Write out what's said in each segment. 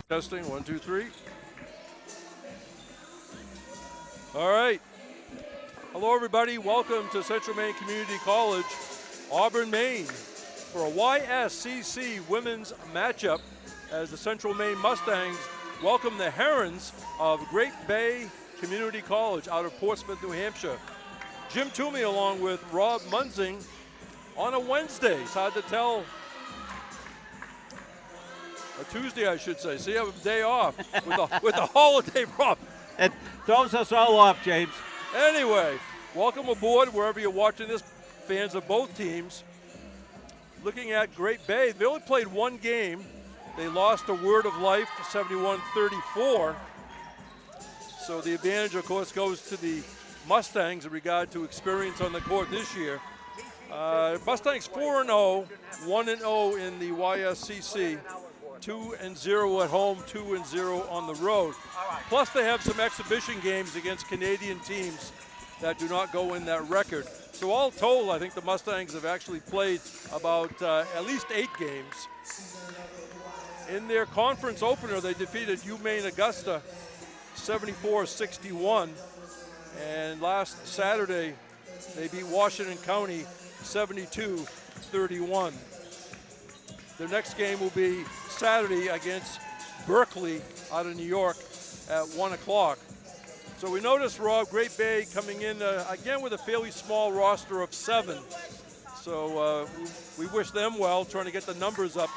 Testing, 1, 2, 3. All right. Hello, everybody. Welcome to Central Maine Community College, Auburn, Maine, for a YSCC women's matchup as the Central Maine Mustangs welcome the Herons of Great Bay Community College out of Portsmouth, New Hampshire. Jim Toomey along with Rob Munzing on a Wednesday. It's hard to tell. A Tuesday, I should say. So you have a day off with a holiday, Rob. It throws us all off, James. Anyway, welcome aboard wherever you're watching this, fans of both teams. Looking at Great Bay, they only played one game. They lost to Word of Life 71-34. So the advantage, of course, goes to the Mustangs in regard to experience on the court this year. Mustangs 4-0, 1-0 in the YSCC. 2-0 at home, 2-0 on the road. Plus they have some exhibition games against Canadian teams that do not go in that record. So all told, I think the Mustangs have actually played about at least 8 games. In their conference opener, they defeated UMaine Augusta 74-61. And last Saturday, they beat Washington County 72-31. Their next game will be Saturday against Berkeley out of New York at 1 o'clock. So we noticed, Rob, Great Bay coming in again with a fairly small roster of 7. So we wish them well, trying to get the numbers up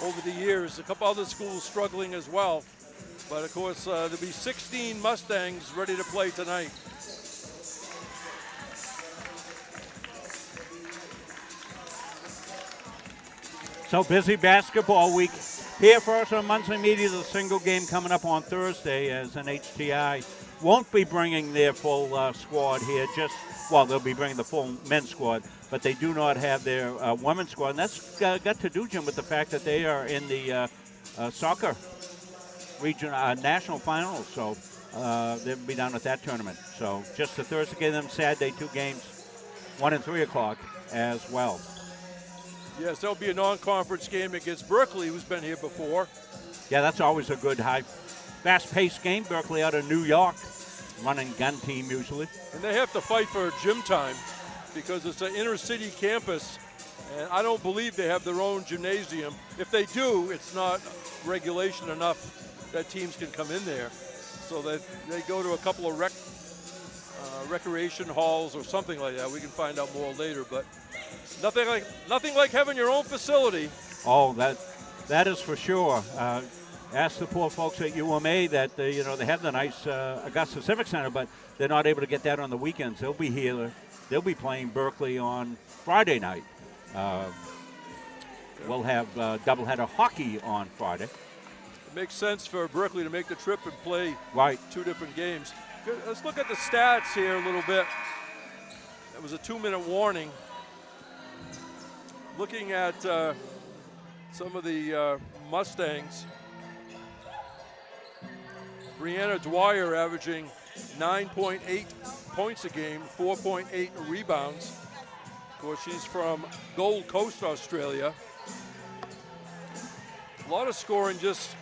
over the years. A couple other schools struggling as well. But of course, there'll be 16 Mustangs ready to play tonight. So busy basketball week. Here for us on Monthly Media, the single game coming up on Thursday as an HTI won't be bringing their full squad here. They'll be bringing the full men's squad, but they do not have their women's squad. And that's got to do, Jim, with the fact that they are in the soccer region national finals. So they'll be down at that tournament. So just the Thursday game, then Saturday, 2 games, 1 and 3 o'clock as well. Yes, there'll be a non-conference game against Berkeley, who's been here before. Yeah, that's always a good high, fast-paced game. Berkeley out of New York, running gun team usually. And they have to fight for gym time because it's an inner-city campus, and I don't believe they have their own gymnasium. If they do, it's not regulation enough that teams can come in there. So they go to a couple of recreation halls or something like that. We can find out more later, but nothing like having your own facility. Oh, that is for sure. Ask the poor folks at UMA that they have the nice Augusta Civic Center, but they're not able to get that on the weekends. They'll be here. They'll be playing Berkeley on Friday night. We'll have doubleheader hockey on Friday. It makes sense for Berkeley to make the trip and play 2 different games. Let's look at the stats here a little bit. It was a 2-minute warning. Looking at some of the Mustangs, Brianna Dwyer averaging 9.8 points a game, 4.8 rebounds. Of course, she's from Gold Coast, Australia. A lot of scoring just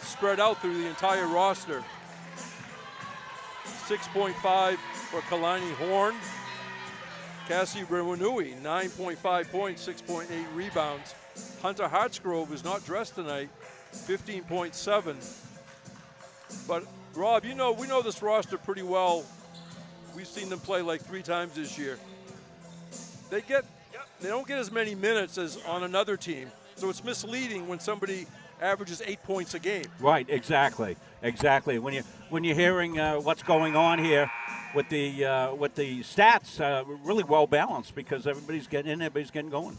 spread out through the entire roster. 6.5 for Kalani Horn. Cassie Rewanui, 9.5 points, 6.8 rebounds. Hunter Hartsgrove is not dressed tonight, 15.7. But Rob, we know this roster pretty well. We've seen them play like 3 times this year. They don't get as many minutes as on another team, so it's misleading when somebody averages 8 points a game. Right, exactly. When you're hearing what's going on here with the stats, really well balanced because everybody's getting in, everybody's getting going.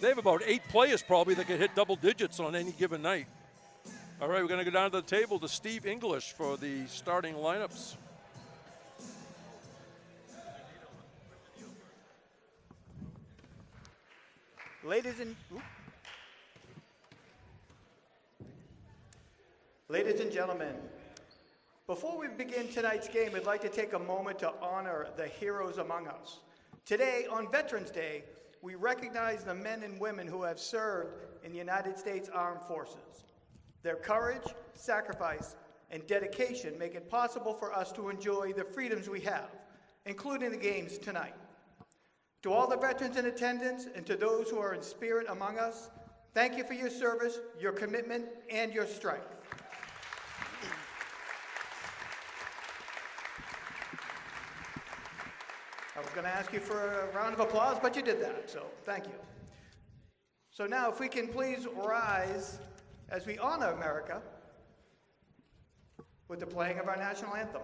They have about 8 players probably that can hit double digits on any given night. All right, we're going to go down to the table to Steve English for the starting lineups. Ladies and gentlemen, before we begin tonight's game, I'd like to take a moment to honor the heroes among us. Today, on Veterans Day, we recognize the men and women who have served in the United States Armed Forces. Their courage, sacrifice, and dedication make it possible for us to enjoy the freedoms we have, including the games tonight. To all the veterans in attendance and to those who are in spirit among us, thank you for your service, your commitment, and your strength. I was going to ask you for a round of applause, but you did that, so thank you. So now, if we can please rise as we honor America with the playing of our national anthem.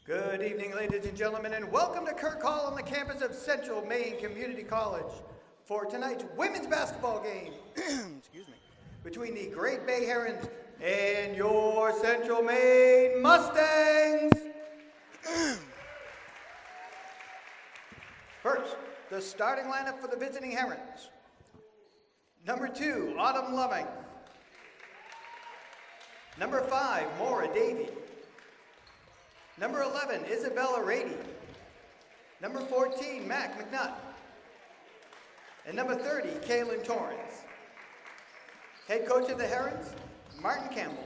Good evening, ladies and gentlemen, and welcome to Kirk Hall on the campus of Central Maine Community College for tonight's women's basketball game excuse me, between the Great Bay Herons and your Central Maine Mustangs. First, the starting lineup for the visiting Herons. Number 2, Autumn Loving. Number 5, Maura Davey. Number 11, Isabella Rady. Number 14, Mac McNutt. And number 30, Kaylin Torrance. Head coach of the Herons, Martin Campbell.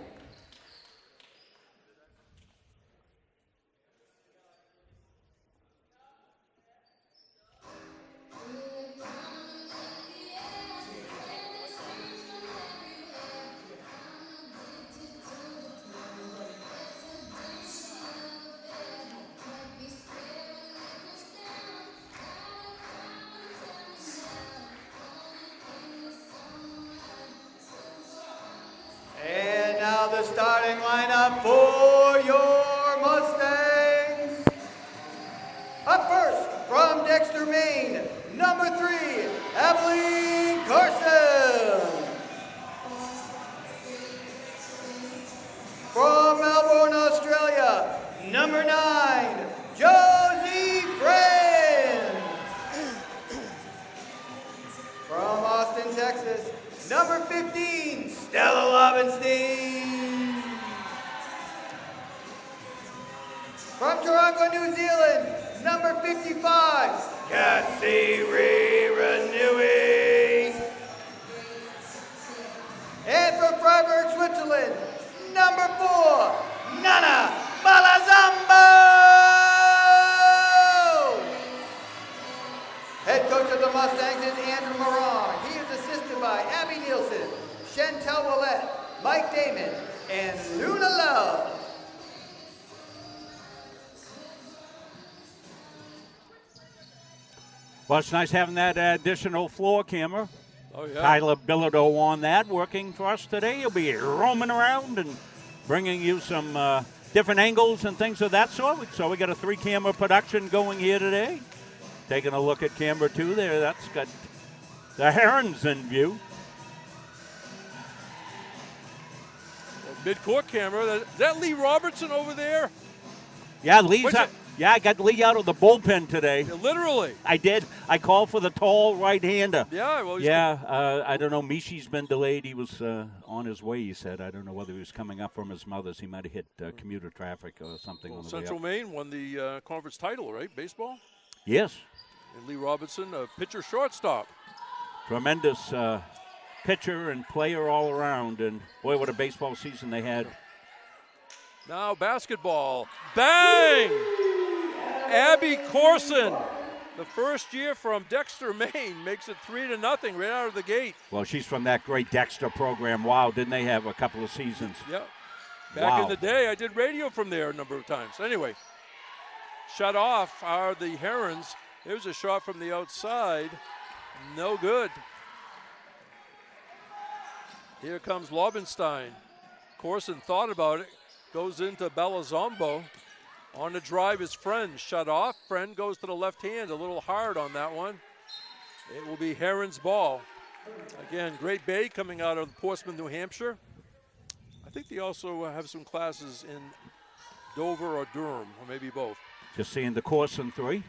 The starting lineup for your Mustangs. Up first, from Dexter, Maine, number 3, Evelyn Carson. From Melbourne, Australia, number 9, Josie Friend. From Austin, Texas, number 15, Stella Lovenstein. From Toronto, New Zealand, number 55, Cassie Renewing. And from Freiburg, Switzerland, number 4, Nana Malazambo. Head coach of the Mustangs is Andrew Moran. He is assisted by Abby Nielsen, Chantel Willette, Mike Damon, and Luna Love. Well, it's nice having that additional floor camera. Oh, yeah. Tyler Bilodeau on that, working for us today. He'll be roaming around and bringing you some different angles and things of that sort. So we got a 3-camera production going here today. Taking a look at camera 2 there. That's got the Herons in view. Mid-court camera. Is that Lee Robertson over there? Yeah, Lee's up. Yeah, I got Lee out of the bullpen today. Yeah, literally. I did. I called for the tall right-hander. Yeah, well, I don't know. Mishi's been delayed. He was on his way, he said. I don't know whether he was coming up from his mother's. He might have hit commuter traffic or something on the way up. Central Maine won the conference title, right? Baseball? Yes. And Lee Robinson, a pitcher shortstop. Tremendous pitcher and player all around. And boy, what a baseball season they had. Now basketball. Bang! Abby Corson, the first year from Dexter, Maine, makes it 3-0 right out of the gate. Well, she's from that great Dexter program. Wow, didn't they have a couple of seasons? Yep. Back in the day, I did radio from there a number of times. Anyway, shut off are the Herons. There's a shot from the outside. No good. Here comes Lobenstein. Corson thought about it. Goes into Belazombo. On the drive is Friend. Shut off. Friend goes to the left hand. A little hard on that one. It will be Herons' ball. Again, Great Bay coming out of Portsmouth, New Hampshire. I think they also have some classes in Dover or Durham, or maybe both. Just seeing the Corson 3.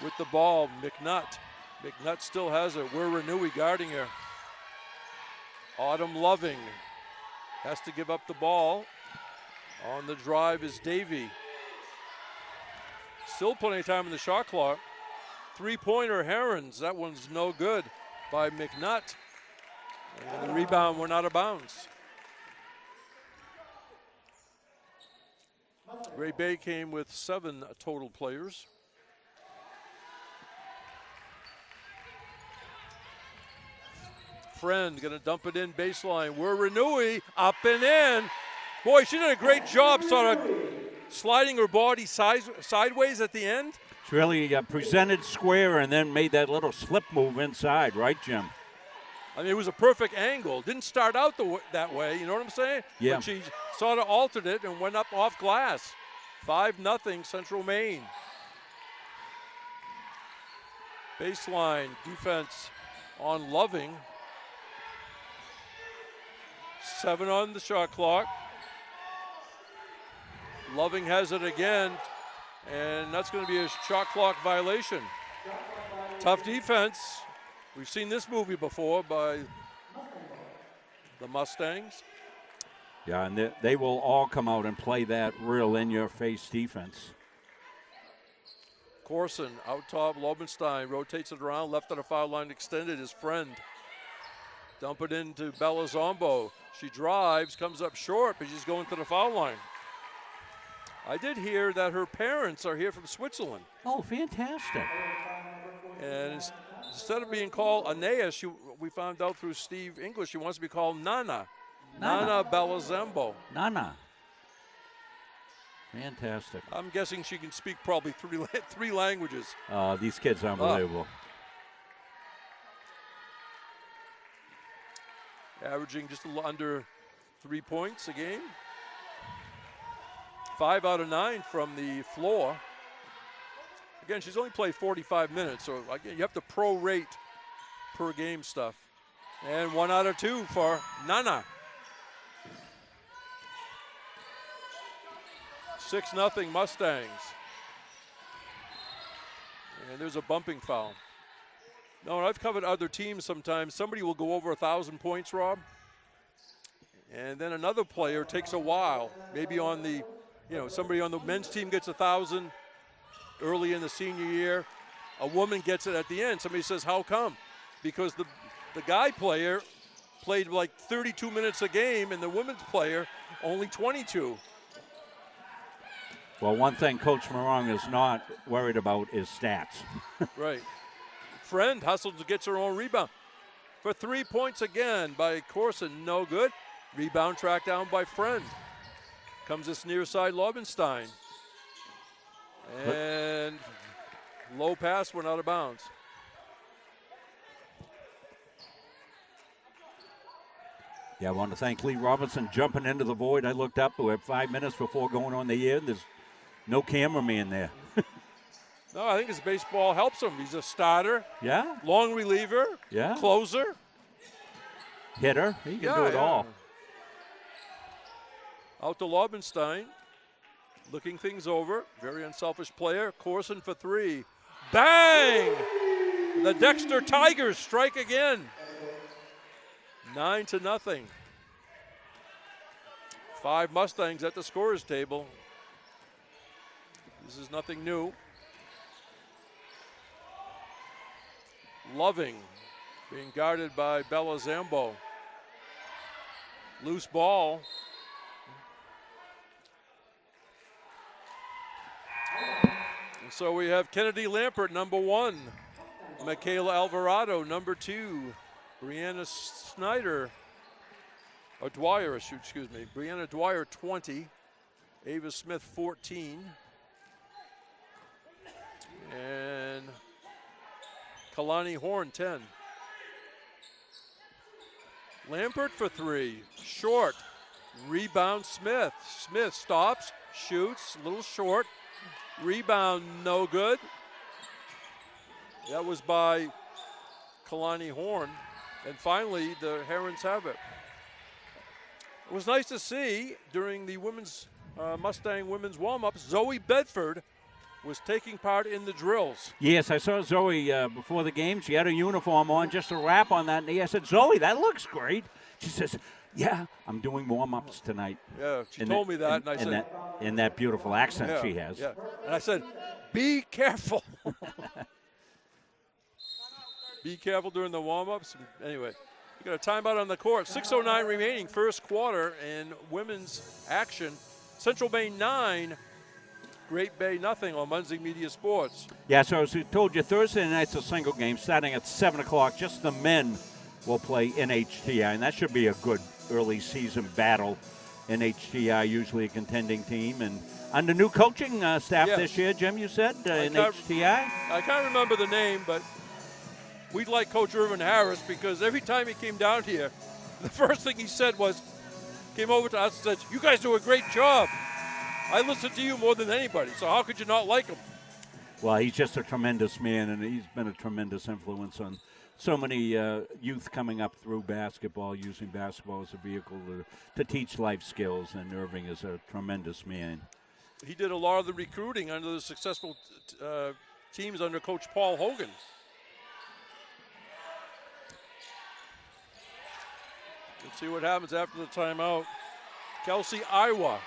With the ball, McNutt. McNutt still has it. We're Renewey guarding her. Autumn Loving has to give up the ball. On the drive is Davey. Still plenty of time in the shot clock. Three-pointer Herons. That one's no good by McNutt. And the rebound went out of bounds. Great Bay came with 7 total players. Friend gonna dump it in baseline. We're Renewey up and in. Boy, she did a great job sort of sliding her body sideways at the end. She really presented square and then made that little slip move inside, right, Jim? I mean, it was a perfect angle. Didn't start out that way, you know what I'm saying? Yeah. But she sort of altered it and went up off glass. 5-0 Central Maine. Baseline defense on Loving. 7 on the shot clock. Loving has it again, and that's going to be a shot clock violation. Tough defense. We've seen this movie before by the Mustangs. Yeah, and they will all come out and play that real in-your-face defense. Corson out top, Lobenstein rotates it around, left of the foul line extended, his Friend. Dump it into Belazombo. She drives, comes up short, but she's going to the foul line. I did hear that her parents are here from Switzerland. Oh, fantastic. And instead of being called Anea, we found out through Steve English, she wants to be called Nana. Nana Belazombo. Nana. Fantastic. I'm guessing she can speak probably three languages. These kids are unbelievable. Averaging just a little under 3 points a game. 5 out of 9 from the floor. Again, she's only played 45 minutes, so again, you have to prorate per game stuff. And 1 out of 2 for Nana. 6-0 Mustangs. And there's a bumping foul. No, and I've covered other teams sometimes. Somebody will go over 1,000 points, Rob. And then another player takes a while. Maybe on the, somebody on the men's team gets 1,000 early in the senior year. A woman gets it at the end. Somebody says, how come? Because the guy player played like 32 minutes a game and the women's player only 22. Well, one thing Coach Morong is not worried about is stats. Right. Friend hustles, gets her own rebound. For 3 points again by Corson, no good. Rebound tracked down by Friend. Comes this near side Lobenstein. And low pass went out of bounds. Yeah, I want to thank Lee Robinson jumping into the void. I looked up, we had 5 minutes before going on the air. There's no cameraman there. No, I think his baseball helps him. He's a starter. Yeah. Long reliever. Yeah. Closer. Hitter. He can do it all. Out to Lobenstein. Looking things over. Very unselfish player. Corson for 3. Bang! The Dexter Tigers strike again. 9-0. 5 Mustangs at the scorer's table. This is nothing new. Loving being guarded by Bella Zambo. Loose ball. And so we have Kennedy Lampert, number 1. Michaela Alvarado, number 2. Brianna Snyder, or Dwyer, excuse me. Brianna Dwyer, 20. Ava Smith, 14. And Kalani Horn, 10. Lampert for 3, short. Rebound Smith. Smith stops, shoots, a little short. Rebound no good. That was by Kalani Horn. And finally, the Herons have it. It was nice to see during the women's Mustang women's warm-up, Zoe Bedford was taking part in the drills. Yes, I saw Zoe before the game. She had a uniform on, just a wrap on that knee. I said, Zoe, that looks great. She says, yeah, I'm doing warm-ups tonight. Yeah, she told me that, and I said... in that beautiful accent yeah, she has. Yeah, and I said, be careful. Be careful during the warm-ups. Anyway, we got a timeout on the court. 6:09 remaining, first quarter, and women's action. Central Bay 9, Great Bay nothing on Muncie Media Sports. Yeah, so as we told you, Thursday night's a single game starting at 7 o'clock. Just the men will play NHTI, and that should be a good early season battle. NHTI, usually a contending team, and under new coaching staff this year, Jim, you said, NHTI? I can't remember the name, but we'd like Coach Irvin Harris because every time he came down here, the first thing he said was, came over to us and said, you guys do a great job. I listen to you more than anybody, so how could you not like him? Well, he's just a tremendous man, and he's been a tremendous influence on so many youth coming up through basketball, using basketball as a vehicle to teach life skills, and Irving is a tremendous man. He did a lot of the recruiting under the successful teams under Coach Paul Hogan. Let's see what happens after the timeout. Kelsey Iowa,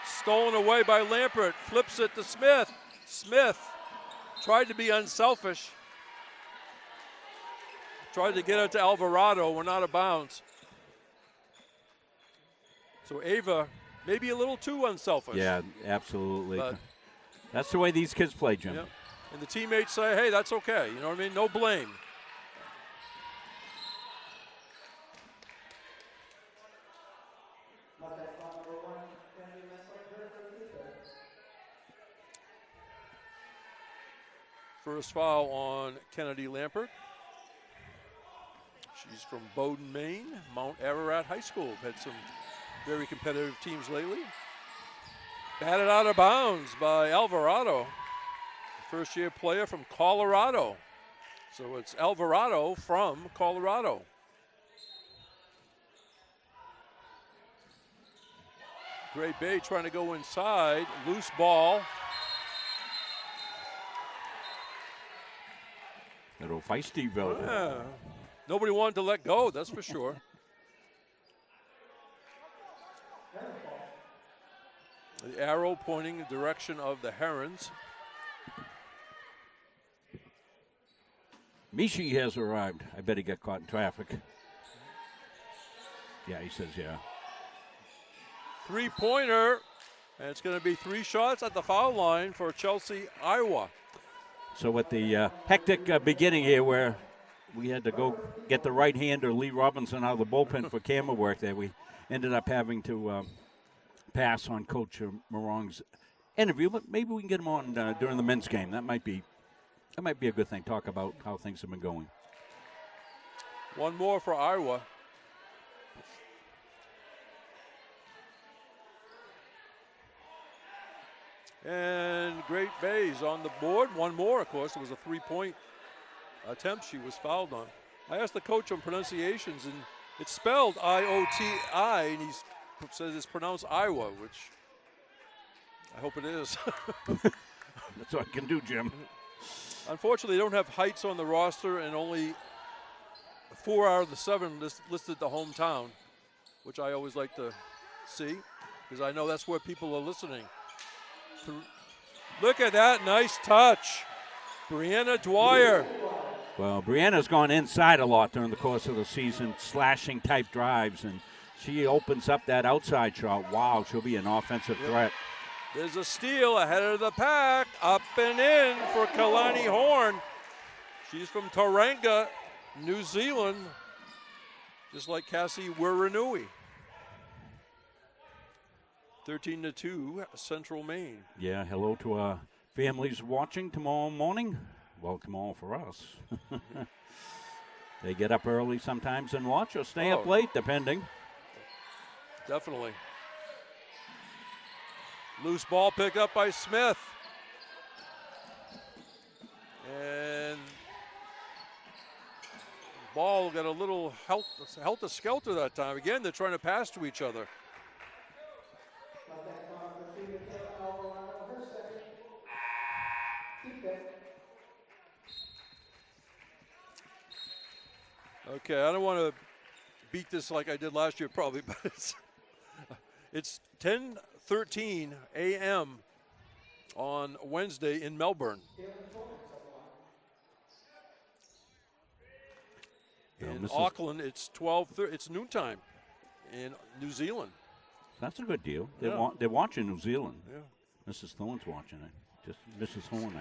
stolen away by Lampert, flips it to Smith. Smith tried to be unselfish. Tried to get it to Alvarado. We're not out of bounds. So Ava, maybe a little too unselfish. Yeah, absolutely. But that's the way these kids play, Jim. Yeah. And the teammates say, hey, that's okay. You know what I mean? No blame. First foul on Kennedy Lampert. She's from Bowdoin, Maine, Mount Ararat High School. Had some very competitive teams lately. Batted out of bounds by Alvarado, first-year player from Colorado. So it's Alvarado from Colorado. Great Bay trying to go inside. Loose ball. Little feisty-ville. Yeah. Nobody wanted to let go, that's for sure. The arrow pointing in the direction of the Herons. Mishi has arrived. I bet he got caught in traffic. Yeah, he says, yeah. Three-pointer, and it's going to be 3 shots at the foul line for Chelsea, Iowa. So with the hectic beginning here where we had to go get the right-hander Lee Robinson out of the bullpen for camera work there, we ended up having to pass on Coach Morong's interview, but maybe we can get him on during the men's game. That might be a good thing. Talk about how things have been going. One more for Iowa. And Great Bay's on the board. One more, of course. It was a 3-point attempt she was fouled on. I asked the coach on pronunciations, and it's spelled I-O-T-I, and he says it's pronounced Iowa, which I hope it is. That's what I can do, Jim. Unfortunately, they don't have Heights on the roster, and only 4 out of the 7 listed the hometown, which I always like to see, because I know that's where people are listening. Look at that nice touch. Brianna Dwyer Well, Brianna's gone inside a lot during the course of the season, slashing type drives, and she opens up that outside shot. Wow, she'll be an offensive threat. There's a steal ahead of the pack, up and in for Kalani Horn. She's from Tauranga, New Zealand, just like Cassie Wiranui. 13-2, Central Maine. Yeah, hello to our families watching tomorrow morning. Well, tomorrow for us. They get up early sometimes and watch, or stay up late, depending. Definitely. Loose ball picked up by Smith. And ball got a little helter-skelter that time. Again, they're trying to pass to each other. Okay, I don't want to beat this like I did last year probably, but it's 10:13 a.m. on Wednesday in Melbourne. In Auckland, it's 12:30. It's noontime in New Zealand. That's a good deal. Yeah. They're watching New Zealand. Yeah. Mrs. Thorne's watching it. Just Mrs. Horn.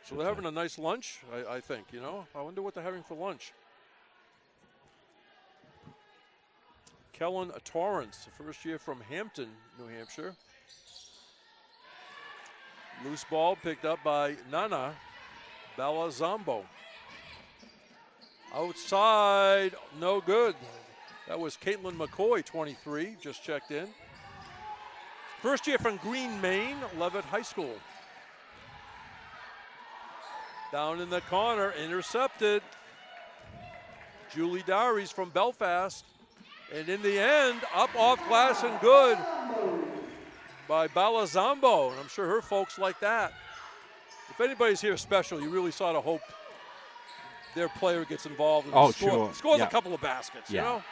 So they're having a nice lunch, I think. You know, I wonder what they're having for lunch. Kellen Torrance, the first year from Hampton, New Hampshire. Loose ball picked up by Nana Balazambo. Outside, no good. That was Caitlin McCoy, 23, just checked in. First year from Green, Maine, Leavitt High School. Down in the corner, intercepted. Julie Dowries from Belfast. And in the end, up off glass and good by Balazambo. And I'm sure her folks like that. If anybody's here special, you really sort of hope their player gets involved and scores a couple of baskets, you know?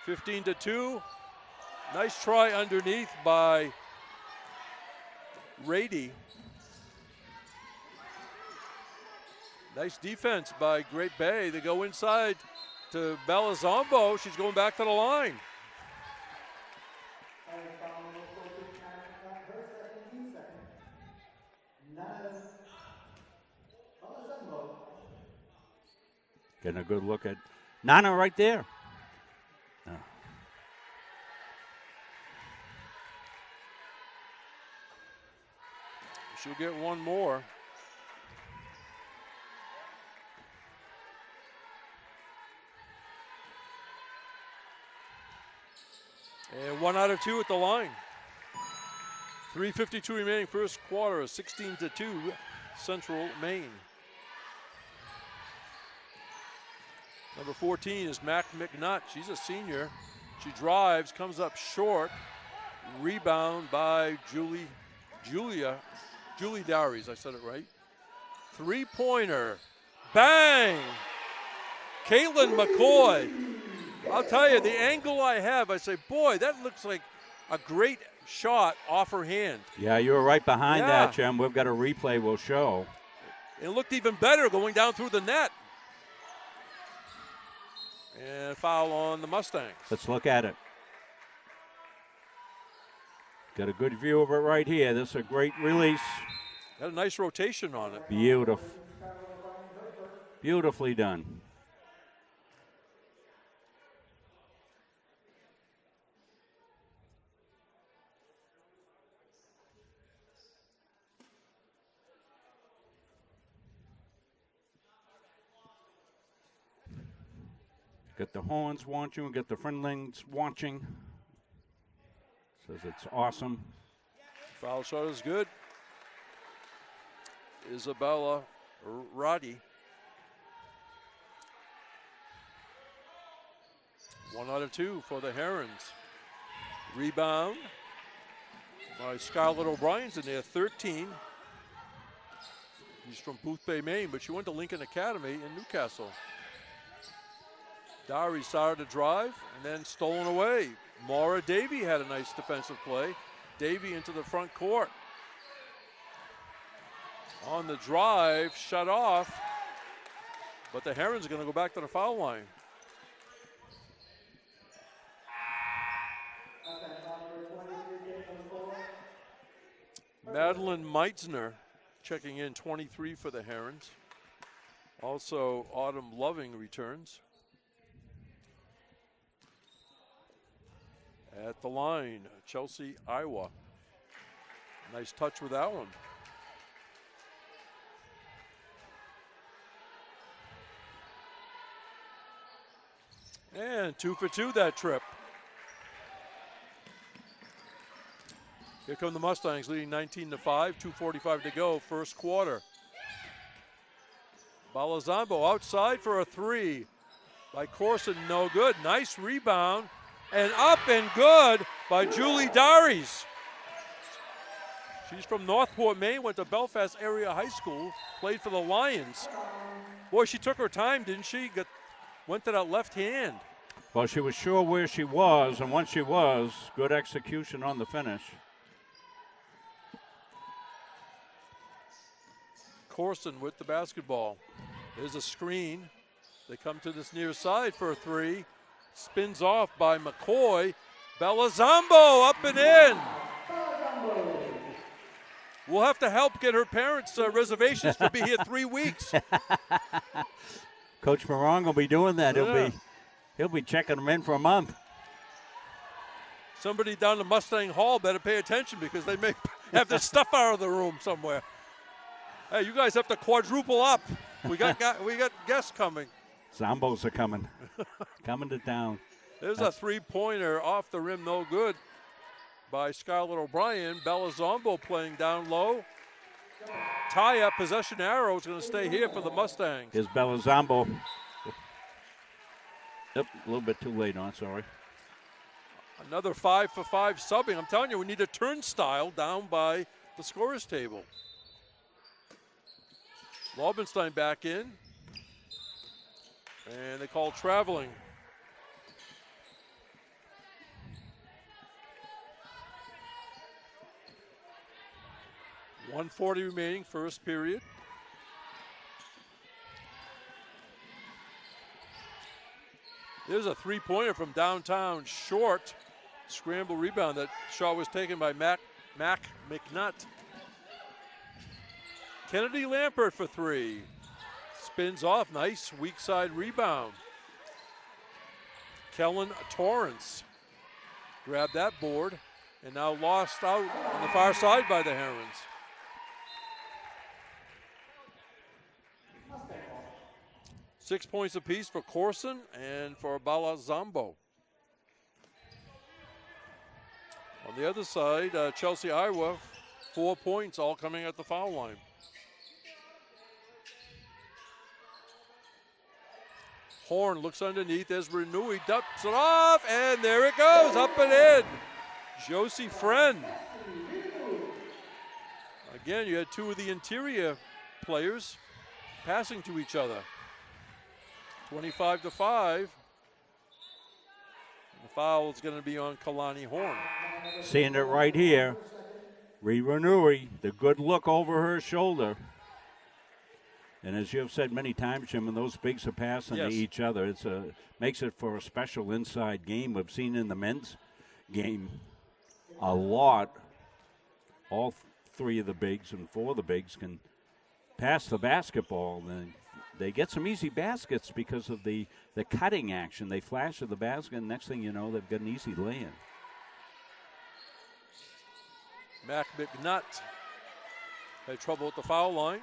15-2. Nice try underneath by Rady. Nice defense by Great Bay. They go inside to Balazambo. She's going back to the line. Getting a good look at Nana right there. Oh. She'll get one more. And 1 out of 2 at the line. 3:52 remaining first quarter, 16-2, Central Maine. Number 14 is Mac McNutt. She's a senior. She drives, comes up short. Rebound by Julie Dowries. I said it right. Three-pointer. Bang! Caitlin McCoy. I'll tell you, the angle I have, I say, boy, that looks like a great shot off her hand. Yeah, you were right behind that, Jim. We've got a replay we'll show. It looked even better going down through the net. And foul on the Mustangs. Let's look at it. Got a good view of it right here. This is a great release. Got a nice rotation on it. Beautiful. Beautifully done. Got the Horns watching, got the Friendlings watching. Says it's awesome. Foul shot is good. Isabella Roddy. 1 out of 2 for the Herons. Rebound by Scarlett O'Brien's in there, 13. She's from Boothbay, Maine, but she went to Lincoln Academy in Newcastle. Dowry started to drive and then stolen away. Maura Davey had a nice defensive play. Davey into the front court. On the drive, shut off. But the Herons are going to go back to the foul line. Madeline Meitzner checking in, 23 for the Herons. Also, Autumn Loving returns. At the line, Chelsea, Iowa. Nice touch with that one. And 2 for 2 that trip. Here come the Mustangs leading 19-5, 2:45 to go, first quarter. Balazambo outside for a 3 by Corson, no good. Nice rebound and up and good by Julie Daries. She's from Northport, Maine, went to Belfast Area High School, played for the Lions. Boy, she took her time, didn't she? Went to that left hand. Well, she was sure where she was, and once she was, good execution on the finish. Corson with the basketball. There's a screen. They come to this near side for a 3. Spins off by McCoy. Belazambo up and in. We'll have to help get her parents' reservations to be here 3 weeks. Coach Morong will be doing that. Yeah. He'll be checking them in for a month. Somebody down the Mustang Hall better pay attention because they may have their stuff out of the room somewhere. Hey, you guys have to quadruple up. We got guests coming. Zombos are coming. Coming to town. There's a 3-pointer off the rim, no good, by Scarlett O'Brien. Belazambo playing down low. Tie-up, possession arrow is going to stay here for the Mustangs. Here's Belazambo. Yep, a little bit too late on, sorry. Another 5 for 5 subbing. I'm telling you, we need a turnstile down by the scorer's table. Laubenstein back in. And they call traveling. .140 remaining, first period. There's a 3-pointer from downtown, short. Scramble rebound. That shot was taken by Mac McNutt. Kennedy Lampert for 3. Spins off, nice weak side rebound. Kellen Torrance grabbed that board and now lost out on the far side by the Herons. Six points apiece for Corson and for Balazambo. On the other side, Chelsea, Iowa, 4 points, all coming at the foul line. Horn looks underneath as Renui dumps it off, and there it goes, up and in. Josie Friend. Again, you had 2 of the interior players passing to each other. 25-5. The foul is going to be on Kalani Horn. Seeing it right here. Renui, the good look over her shoulder. And as you have said many times, Jim, when those bigs are passing to each other, it's makes it for a special inside game. We've seen in the men's game a lot. All 3 of the bigs and 4 of the bigs can pass the basketball. And they get some easy baskets because of the cutting action. They flash to the basket, and next thing you know, they've got an easy lay-in. Mac McNutt had trouble at the foul line.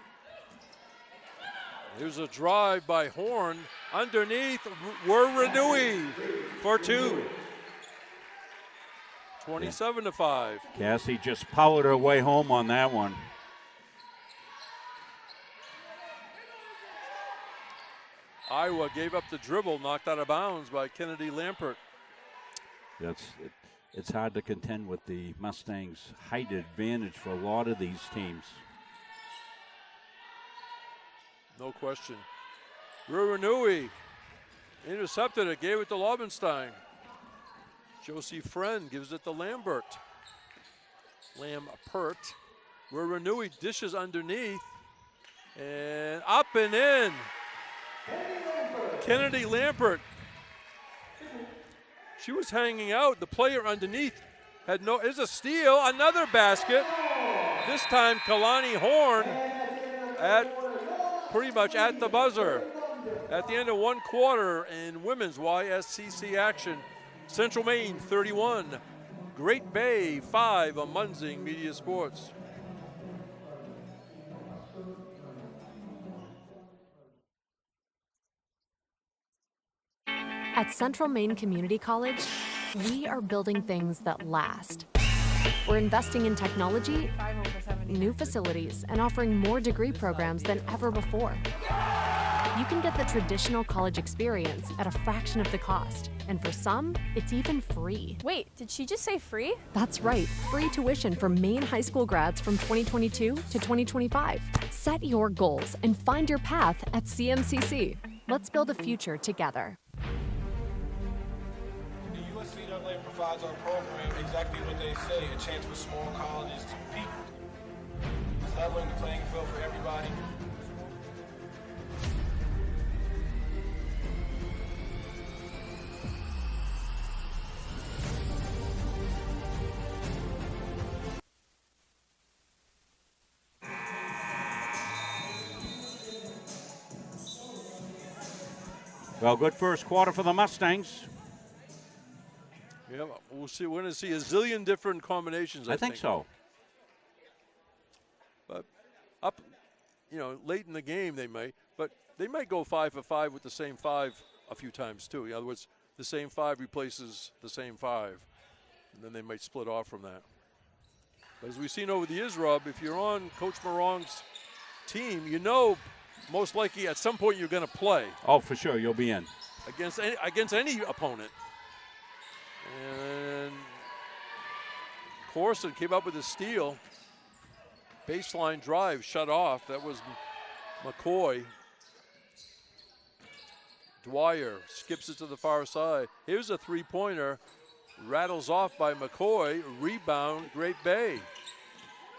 Here's a drive by Horn. Underneath, Renui for 2. 27-5. Cassie just powered her way home on that one. Iowa gave up the dribble, knocked out of bounds by Kennedy Lampert. It's hard to contend with the Mustangs' height advantage for a lot of these teams. No question. Renui intercepted it, gave it to Laubenstein. Josie Friend gives it to Lampert. Renui dishes underneath. And up and in. Kennedy Lampert. She was hanging out. The player underneath had no, is a steal, another basket. This time Kalani Horn pretty much at the buzzer. At the end of one quarter in women's YSCC action. Central Maine 31, Great Bay 5 on Munzing Media Sports. At Central Maine Community College, we are building things that last. We're investing in technology, new facilities, and offering more degree programs than ever before. You can get the traditional college experience at a fraction of the cost, and for some, it's even free. Wait, did she just say free? That's right, free tuition for Maine high school grads from 2022 to 2025. Set your goals and find your path at CMCC. Let's build a future together. NCAA provides our program exactly what they say, a chance for small colleges to compete. It's leveling the playing field for everybody. Well, good first quarter for the Mustangs. Yeah, we'll see. We're going to see a zillion different combinations. I think so. But up, late in the game they might. But they might go 5 for 5 with the same 5 a few times too. In other words, the same 5 replaces the same 5, and then they might split off from that. But as we've seen over the years, Rob, if you're on Coach Morong's team, most likely at some point you're going to play. Oh, for sure, you'll be in against any opponent. And Corson came up with a steal. Baseline drive shut off. That was McCoy. Dwyer skips it to the far side. Here's a three-pointer. Rattles off by McCoy. Rebound, Great Bay.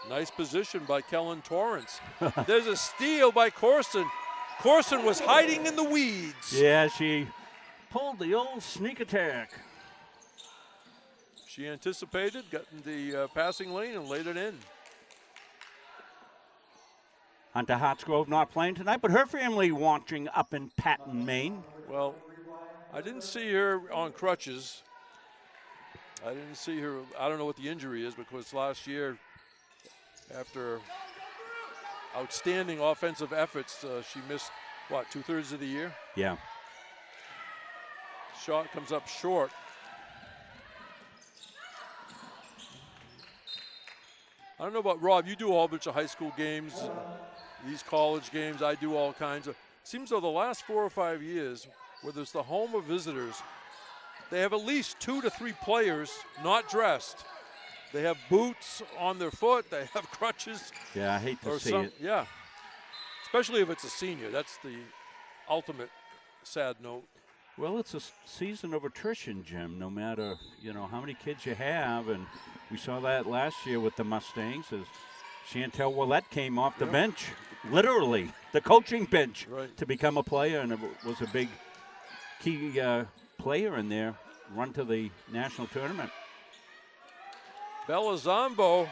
Nice position by Kellen Torrance. There's a steal by Corson. Corson was hiding in the weeds. Yeah, she pulled the old sneak attack. She anticipated, got in the passing lane, and laid it in. Hunter Hartsgrove not playing tonight, but her family watching up in Patton, Maine. Well, I didn't see her on crutches. I didn't see her. I don't know what the injury is, because last year, after outstanding offensive efforts, she missed, 2/3 of the year? Yeah. Shot comes up short. I don't know about Rob. You do a whole bunch of high school games, these college games. I do all kinds of. Seems though the last 4 or 5 years, whether it's the home or visitors, they have at least 2 to 3 players not dressed. They have boots on their foot. They have crutches. Yeah, I hate to see it. Yeah, especially if it's a senior. That's the ultimate sad note. Well, it's a season of attrition, Jim, no matter, how many kids you have. And we saw that last year with the Mustangs as Chantel Willette came off the bench, literally, the coaching bench, to become a player. And it was a big key player in their run to the national tournament. Belazambo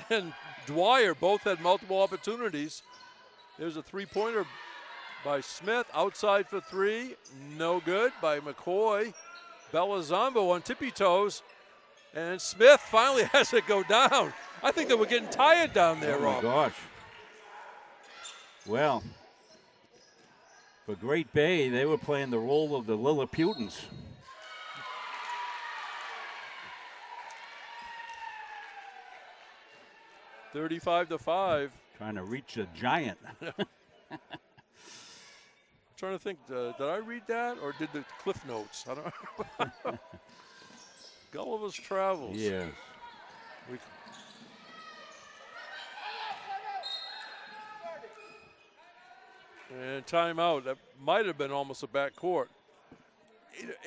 and Dwyer both had multiple opportunities. There's a three-pointer by Smith, outside for 3, no good by McCoy. Belazambo on tippy toes, and Smith finally has it go down. I think they were getting tired down there, Rob. Oh, my gosh. Well, for Great Bay, they were playing the role of the Lilliputans. $35-5. Trying to reach a giant. Trying to think, did I read that or did the Cliff Notes? I don't know. Gulliver's Travels. Yes. And timeout. That might have been almost a backcourt.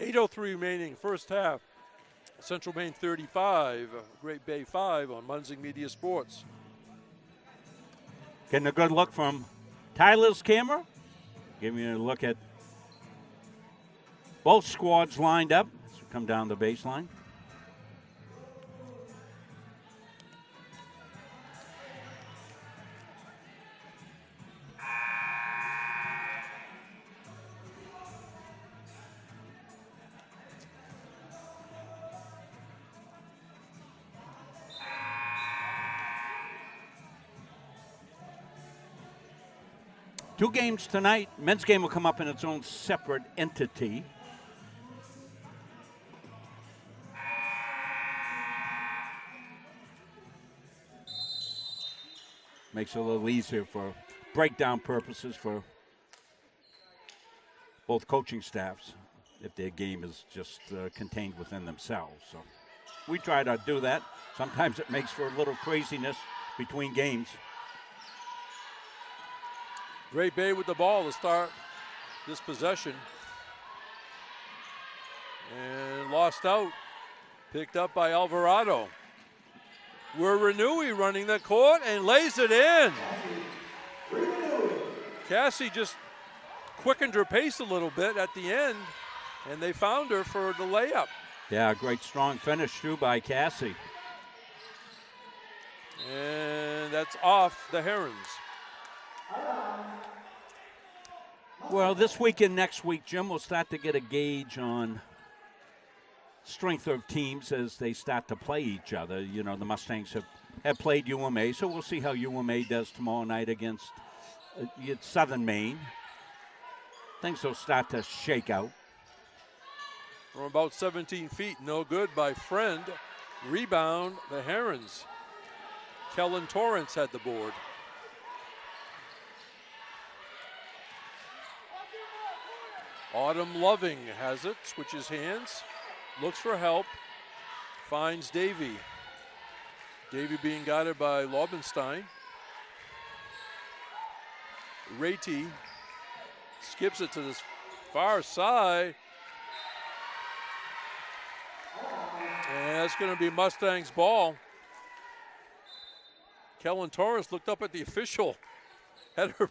8:03 remaining, first half. Central Maine 35, Great Bay 5 on Munzing Media Sports. Getting a good look from Tyler's camera. Giving you a look at both squads lined up as we come down the baseline. Two games tonight. Men's game will come up in its own separate entity. Makes it a little easier for breakdown purposes for both coaching staffs if their game is just contained within themselves. So we try to do that. Sometimes it makes for a little craziness between games. Great Bay with the ball to start this possession. And lost out. Picked up by Alvarado. We're Renui running the court and lays it in. Cassie just quickened her pace a little bit at the end, and they found her for the layup. Yeah, great strong finish too by Cassie. And that's off the Herons. Well, this week and next week, Jim, will start to get a gauge on strength of teams as they start to play each other. You know, the Mustangs have played UMA, so we'll see how UMA does tomorrow night against Southern Maine. Things will start to shake out. From about 17 feet, no good by Friend. Rebound, the Herons. Kellen Torrance had the board. Autumn Loving has it, switches hands, looks for help, finds Davy. Davy being guided by Lobenstein. Rati skips it to the far side. And that's going to be Mustang's ball. Kellen Torrance looked up at the official, had her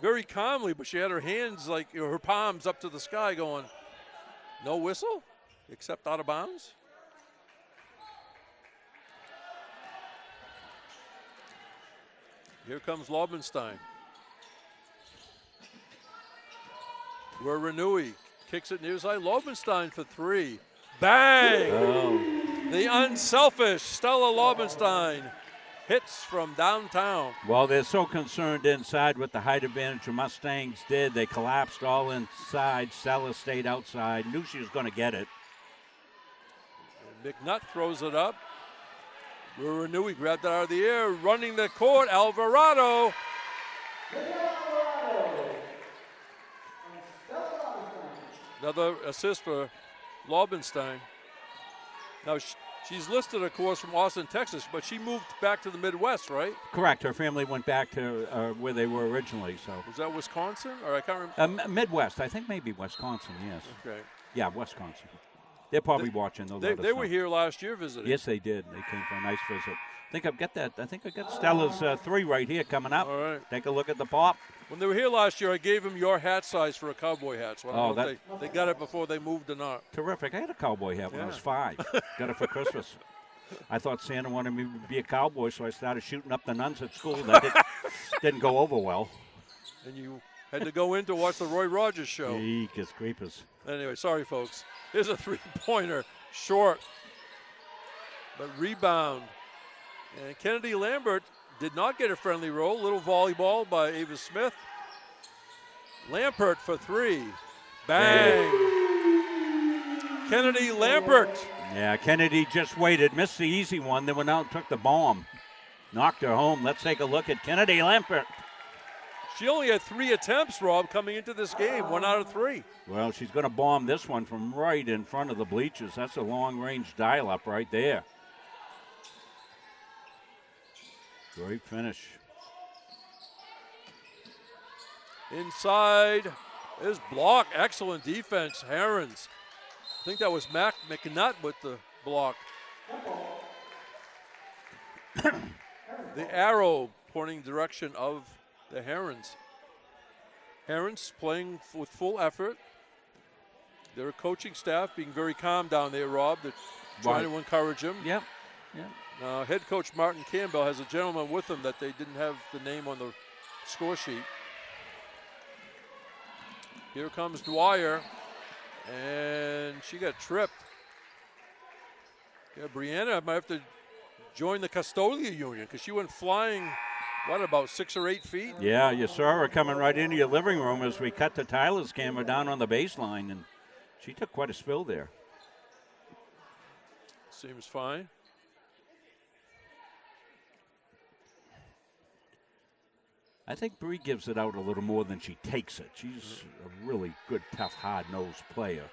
very calmly, but she had her hands like, you know, her palms up to the sky going, no whistle, except out of bounds. Here comes Lobenstein. Where Renui kicks it near side. Lobenstein for three. Bang! Oh. The unselfish Stella Lobenstein hits from downtown. Well, they're so concerned inside with the height advantage the Mustangs did. They collapsed all inside. Stella stayed outside. Knew she was going to get it. And McNutt throws it up. Renui grabbed it out of the air. Running the court, Alvarado. Another assist for Lobenstein. Now, she's listed, of course, from Austin, Texas, but she moved back to the Midwest, right? Correct. Her family went back to where they were originally. So was that Wisconsin? Or I can't remember. Midwest. I think maybe Wisconsin, yes. Okay. Yeah, Wisconsin. They're probably watching. They were here last year visiting. Yes, they did. They came for a nice visit. I think I've got that. I think I got Stella's three right here coming up. All right. Take a look at the pop. When they were here last year, I gave them your hat size for a cowboy hat. So I don't know if they got it before they moved or not. Terrific. I had a cowboy hat when I was 5. Got it for Christmas. I thought Santa wanted me to be a cowboy, so I started shooting up the nuns at school. That didn't go over well. And you had to go in to watch the Roy Rogers show. Eekus creepers. Anyway, sorry, folks. Here's a three-pointer, short, but rebound. And Kennedy Lambert did not get a friendly roll. Little volleyball by Ava Smith. Lambert for three. Bang! Kennedy Lambert. Yeah, Kennedy just waited, missed the easy one, then went out and took the bomb. Knocked her home. Let's take a look at Kennedy Lambert. She only had 3 attempts, Rob, coming into this game, 1 out of 3. Well, she's going to bomb this one from right in front of the bleachers. That's a long-range dial-up right there. Great finish. Inside is block. Excellent defense, Herons. I think that was McNutt with the block. The arrow pointing direction of the Herons. Herons playing with full effort. Their coaching staff being very calm down there, Rob. They're trying to encourage him. Yep. Head coach Martin Campbell has a gentleman with him that they didn't have the name on the score sheet. Here comes Dwyer, and she got tripped. Yeah, Brianna might have to join the custodial union because she went flying, about 6 or 8 feet? Yeah, you saw her coming right into your living room as we cut to Tyler's camera down on the baseline, and she took quite a spill there. Seems fine. I think Bree gives it out a little more than she takes it. She's a really good, tough, hard-nosed player.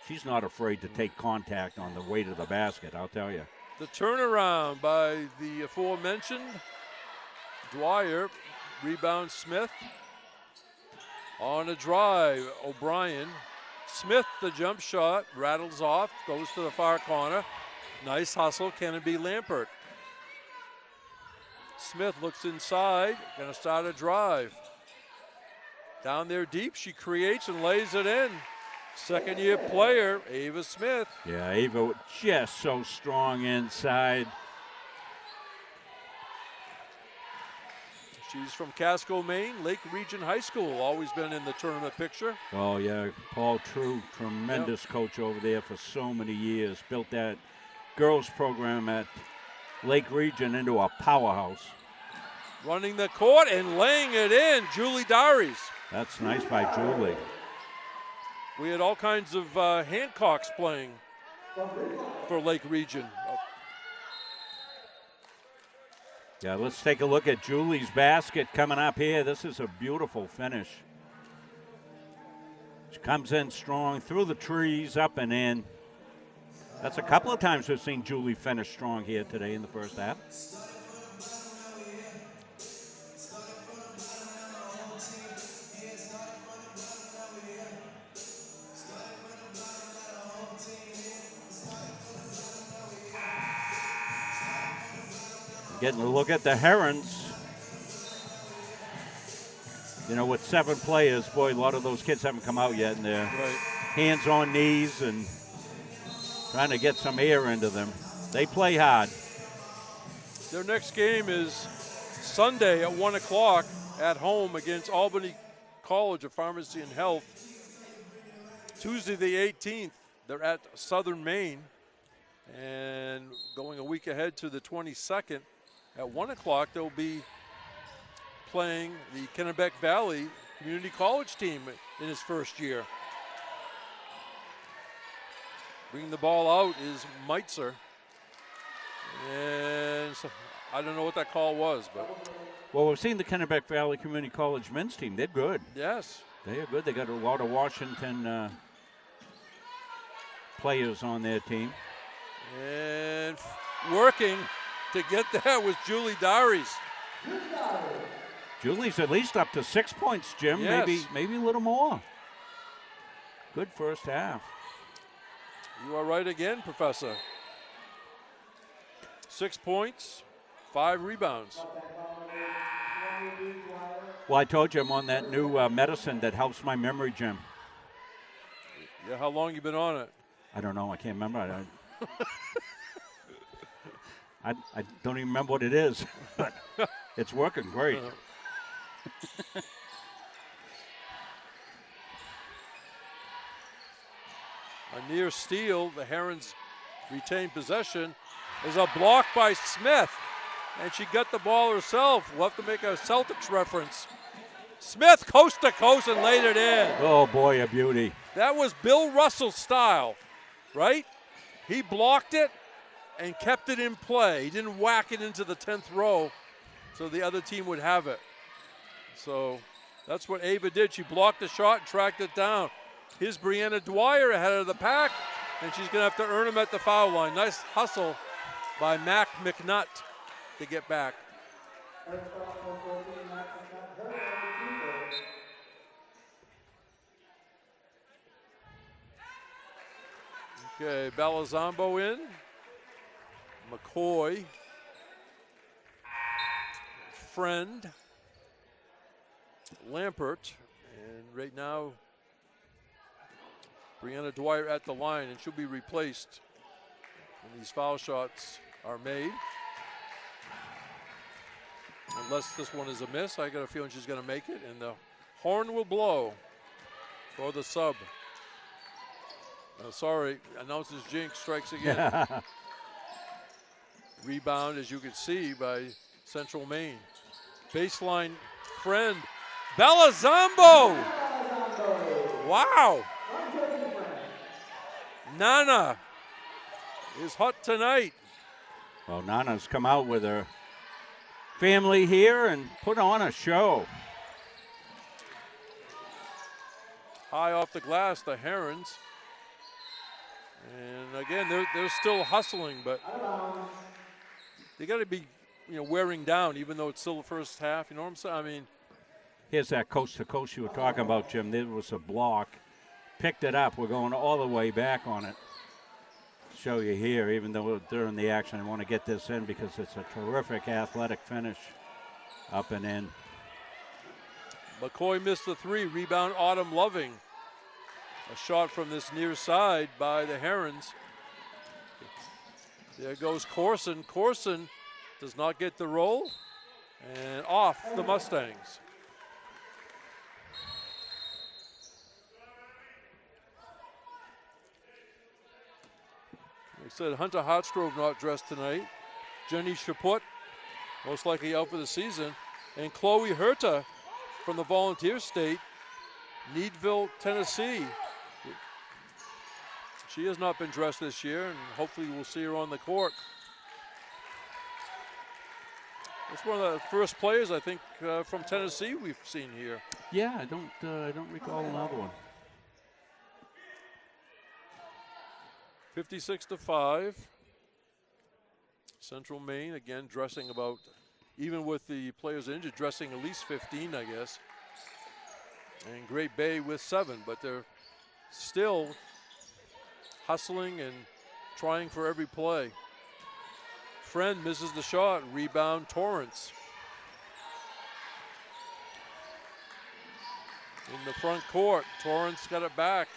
She's not afraid to take contact on the way to the basket, I'll tell you. The turnaround by the aforementioned Dwyer. Rebound Smith. On a drive, O'Brien. Smith, the jump shot, rattles off, goes to the far corner. Nice hustle, can it be Lampert? Smith looks inside, gonna start a drive. Down there deep, she creates and lays it in. Second-year player, Ava Smith. Yeah, Ava just so strong inside. She's from Casco, Maine, Lake Region High School, always been in the tournament picture. Oh, yeah, Paul True, tremendous coach over there for so many years. Built that girls program at Lake Region into a powerhouse. Running the court and laying it in, Julie Dowries. That's nice by Julie. We had all kinds of Hancocks playing for Lake Region. Yeah, let's take a look at Julie's basket coming up here. This is a beautiful finish. She comes in strong through the trees, up and in. That's a couple of times we've seen Julie finish strong here today in the first half. Getting a look at the Herons. You know, with 7 players, boy, a lot of those kids haven't come out yet, and they're hands on knees and trying to get some air into them. They play hard. Their next game is Sunday at 1 o'clock at home against Albany College of Pharmacy and Health. Tuesday the 18th, they're at Southern Maine. And going a week ahead to the 22nd, at 1 o'clock, they'll be playing the Kennebec Valley Community College team in his first year. Bringing the ball out is Meitzer. And so, I don't know what that call was, but. Well, we've seen the Kennebec Valley Community College men's team. They're good. Yes. They are good. They got a lot of Washington players on their team. And working to get that was Julie Dowries. Julie's at least up to 6 points, Jim. Yes. Maybe a little more. Good first half. You are right again, Professor. 6 points, 5 rebounds. Well, I told you I'm on that new medicine that helps my memory, Jim. Yeah, how long you been on it? I don't know. I can't remember. I don't even remember what it is, but it's working great. A near steal, the Herons retain possession. There's a block by Smith, and she got the ball herself. We'll have to make a Celtics reference. Smith coast to coast and laid it in. Oh, boy, a beauty. That was Bill Russell's style, right? He blocked it and kept it in play. He didn't whack it into the 10th row so the other team would have it. So that's what Ava did. She blocked the shot and tracked it down. Here's Brianna Dwyer ahead of the pack, and she's going to have to earn him at the foul line. Nice hustle by Mac McNutt to get back. Okay, Balazambo in. McCoy. Friend, Lampert, and right now Brianna Dwyer at the line, and she'll be replaced when these foul shots are made. Unless this one is a miss, I got a feeling she's going to make it, and the horn will blow for the sub. Sorry, announces Jinx, strikes again. Rebound, as you can see, by Central Maine. Baseline, Friend. Bella Zombo! Wow! Nana is hot tonight. Well, Nana's come out with her family here and put on a show. High off the glass, the Herons. And again, they're still hustling, but they got to be, wearing down, even though it's still the first half. You know what I'm saying? I mean, here's that coast to coast you were talking about, Jim. There was a block, picked it up. We're going all the way back on it. Show you here, even though during the action, I want to get this in because it's a terrific athletic finish, up and in. McCoy missed the three. Rebound, Autumn Loving. A shot from this near side by the Herons. There goes Corson. Corson does not get the roll, and off the Mustangs. We said Hunter Hartsgrove not dressed tonight. Jenny Chaput, most likely out for the season. And Chloe Herta from the Volunteer State, Needville, Tennessee. She has not been dressed this year, and hopefully we'll see her on the court. It's one of the first players, I think, from Tennessee we've seen here. Yeah, I don't recall another one. 56-5. Central Maine, again, dressing about, even with the players injured, dressing at least 15, I guess. And Great Bay with 7, but they're still hustling and trying for every play. Friend misses the shot. Rebound, Torrance. In the front court, Torrance got it back.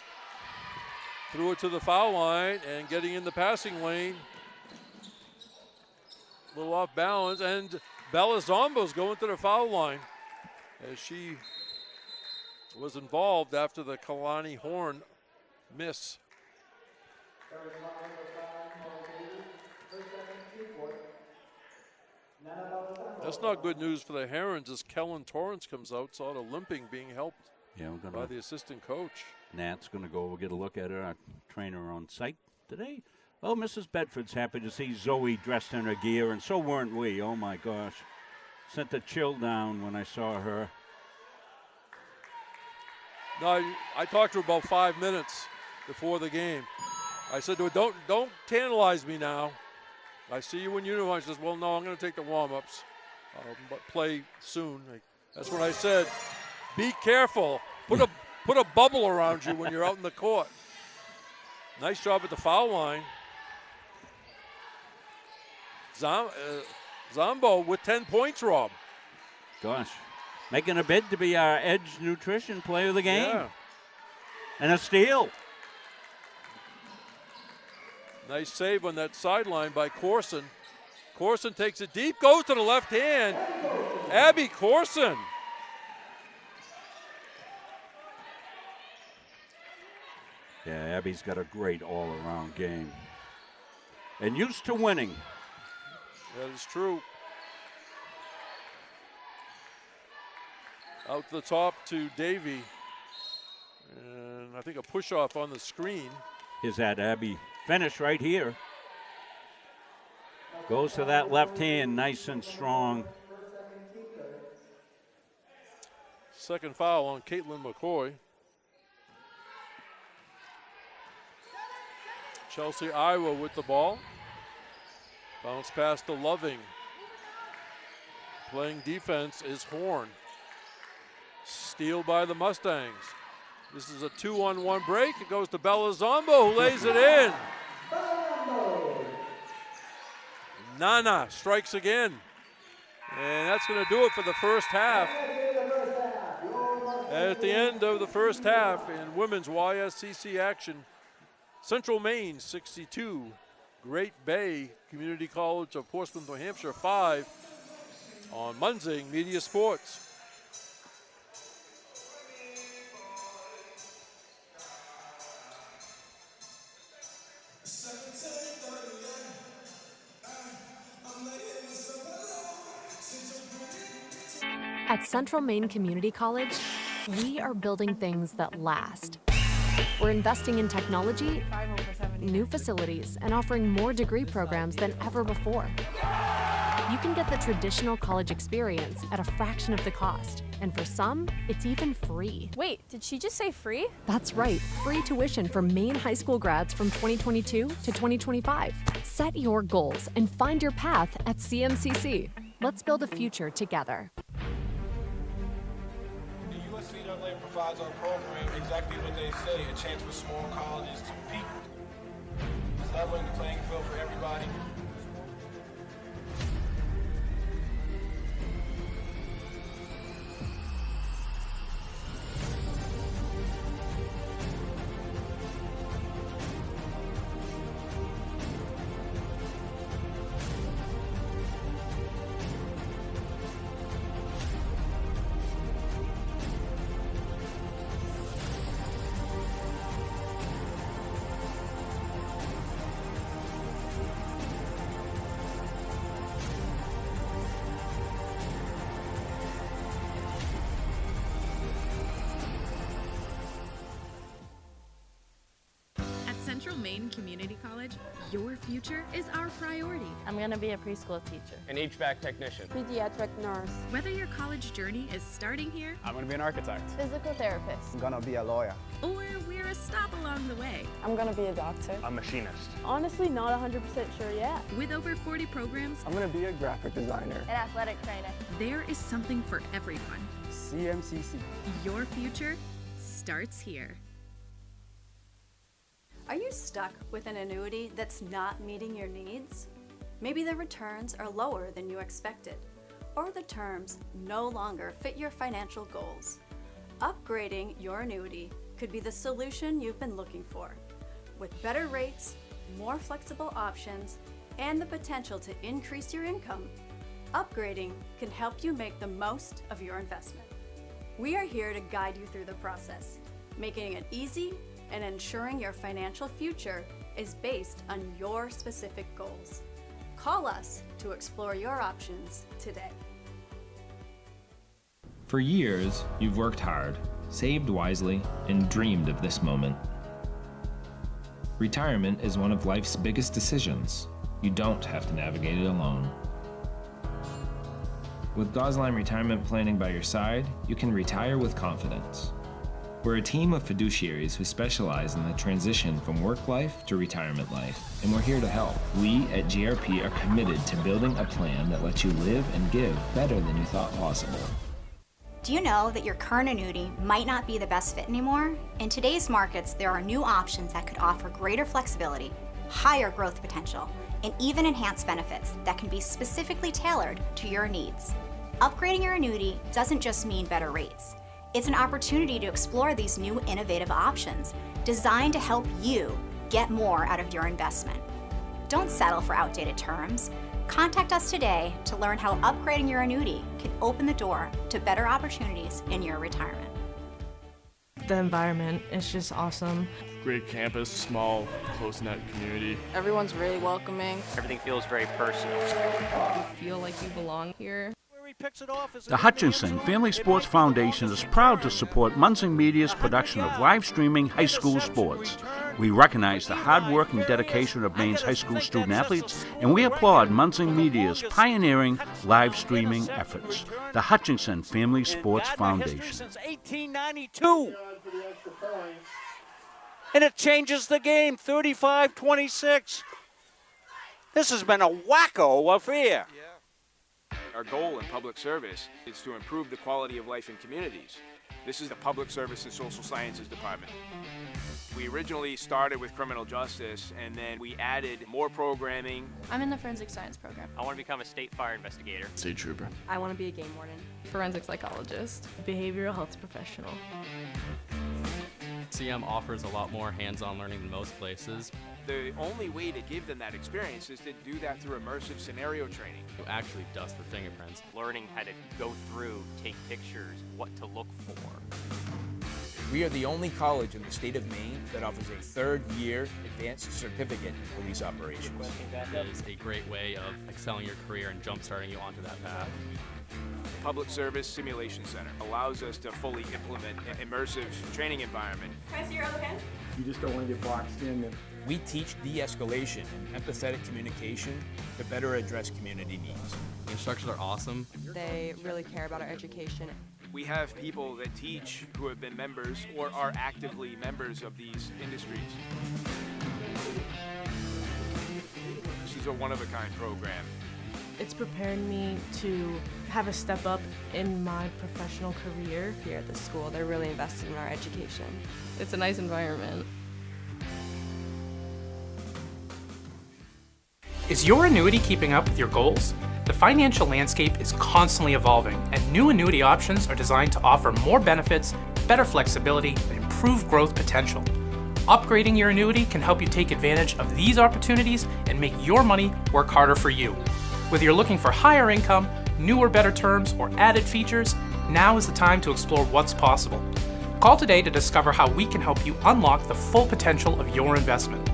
Threw it to the foul line and getting in the passing lane. A little off balance, and Bella Zombo's going to the foul line as she was involved after the Kalani Horn miss. That's not good news for the Herons as Kellen Torrance comes out, sort of limping, being helped by the assistant coach. Nat's going to go over, get a look at her, our trainer on site today. Well, Mrs. Bedford's happy to see Zoe dressed in her gear, and so weren't we. Oh, my gosh. Sent a chill down when I saw her. No, I talked to her about 5 minutes before the game. I said to her, don't tantalize me now. I see you in uniform. She says, well, no, I'm going to take the warm-ups, but play soon. That's what I said. Be careful. Put a bubble around you when you're out in the court. Nice job at the foul line. Zombo with 10 points, Rob. Gosh. Making a bid to be our Edge Nutrition Player of the Game. Yeah. And a steal. Nice save on that sideline by Corson. Corson takes it deep, goes to the left hand. Abby Corson. Yeah, Abby's got a great all-around game. And used to winning. That is true. Out the top to Davey. And I think a push-off on the screen. Here's that Abby finish right here. Goes to that left hand, nice and strong. Second foul on Caitlin McCoy. Chelsea Iowa with the ball. Bounce pass to Loving. Playing defense is Horn. Steal by the Mustangs. This is a 2-on-1 break. It goes to Bella Zombo, who lays it in. Nana strikes again. And that's going to do it for the first half. At the end of the first half in women's YSCC action, Central Maine 62, Great Bay Community College of Portsmouth, New Hampshire 5 on Munzing Media Sports. At Central Maine Community College, we are building things that last. We're investing in technology, new facilities, and offering more degree programs than ever before. You can get the traditional college experience at a fraction of the cost, and for some, it's even free. Wait, did she just say free? That's right, free tuition for Maine high school grads from 2022 to 2025. Set your goals and find your path at CMCC. Let's build a future together. Provides our program exactly what they say, a chance for small colleges to compete. Leveling the playing field for everybody. Central Maine Community College, your future is our priority. I'm going to be a preschool teacher. An HVAC technician. Pediatric nurse. Whether your college journey is starting here, I'm going to be an architect. Physical therapist. I'm going to be a lawyer. or we're a stop along the way. I'm going to be a doctor. A machinist. Honestly, not 100% sure yet. With over 40 programs, I'm going to be a graphic designer. An athletic trainer. There is something for everyone. CMCC. Your future starts here. Are you stuck with an annuity that's not meeting your needs? Maybe the returns are lower than you expected, or the terms no longer fit your financial goals. Upgrading your annuity could be the solution you've been looking for. With better rates, more flexible options, and the potential to increase your income, upgrading can help you make the most of your investment. We are here to guide you through the process, making it easy and ensuring your financial future is based on your specific goals. Call us to explore your options today. For years, you've worked hard, saved wisely, and dreamed of this moment. Retirement is one of life's biggest decisions. You don't have to navigate it alone. With Gosline Retirement Planning by your side, you can retire with confidence. We're a team of fiduciaries who specialize in the transition from work life to retirement life, and we're here to help. We at GRP are committed to building a plan that lets you live and give better than you thought possible. Do you know that your current annuity might not be the best fit anymore? In today's markets, there are new options that could offer greater flexibility, higher growth potential, and even enhanced benefits that can be specifically tailored to your needs. Upgrading your annuity doesn't just mean better rates. It's an opportunity to explore these new innovative options designed to help you get more out of your investment. Don't settle for outdated terms. Contact us today to learn how upgrading your annuity can open the door to better opportunities in your retirement. The environment is just awesome. Great campus, small, close-knit community. Everyone's really welcoming. Everything feels very personal. You feel like you belong here. The Hutchinson Family Sports Foundation is proud to support Munzing Media's production of live streaming high school sports. We recognize the hard work and dedication of Maine's high school student athletes, and we applaud Munzing Media's pioneering live streaming efforts. The Hutchinson Family Sports Foundation. Since 1892. And it changes the game, 35-26. This has been a wacko affair. Our goal in public service is to improve the quality of life in communities. This is the Public Service and Social Sciences Department. We originally started with criminal justice, and then we added more programming. I'm in the forensic science program. I want to become a state fire investigator. State trooper. I want to be a game warden. Forensic psychologist. Behavioral health professional. CM offers a lot more hands-on learning than most places. The only way to give them that experience is to do that through immersive scenario training. You actually dust for fingerprints. Learning how to go through, take pictures, what to look for. We are the only college in the state of Maine that offers a third-year advanced certificate in police operations. It is a great way of excelling your career and jump-starting you onto that path. The Public Service Simulation Center allows us to fully implement an immersive training environment. Can I see your other pen? You just don't want to get boxed in. We teach de-escalation and empathetic communication to better address community needs. The instructors are awesome. They really care about our education. We have people that teach who have been members or are actively members of these industries. This is a one-of-a-kind program. It's prepared me to have a step up in my professional career. Here at the school, they're really invested in our education. It's a nice environment. Is your annuity keeping up with your goals? The financial landscape is constantly evolving, and new annuity options are designed to offer more benefits, better flexibility, and improved growth potential. Upgrading your annuity can help you take advantage of these opportunities and make your money work harder for you. Whether you're looking for higher income, newer, better terms, or added features, now is the time to explore what's possible. Call today to discover how we can help you unlock the full potential of your investment.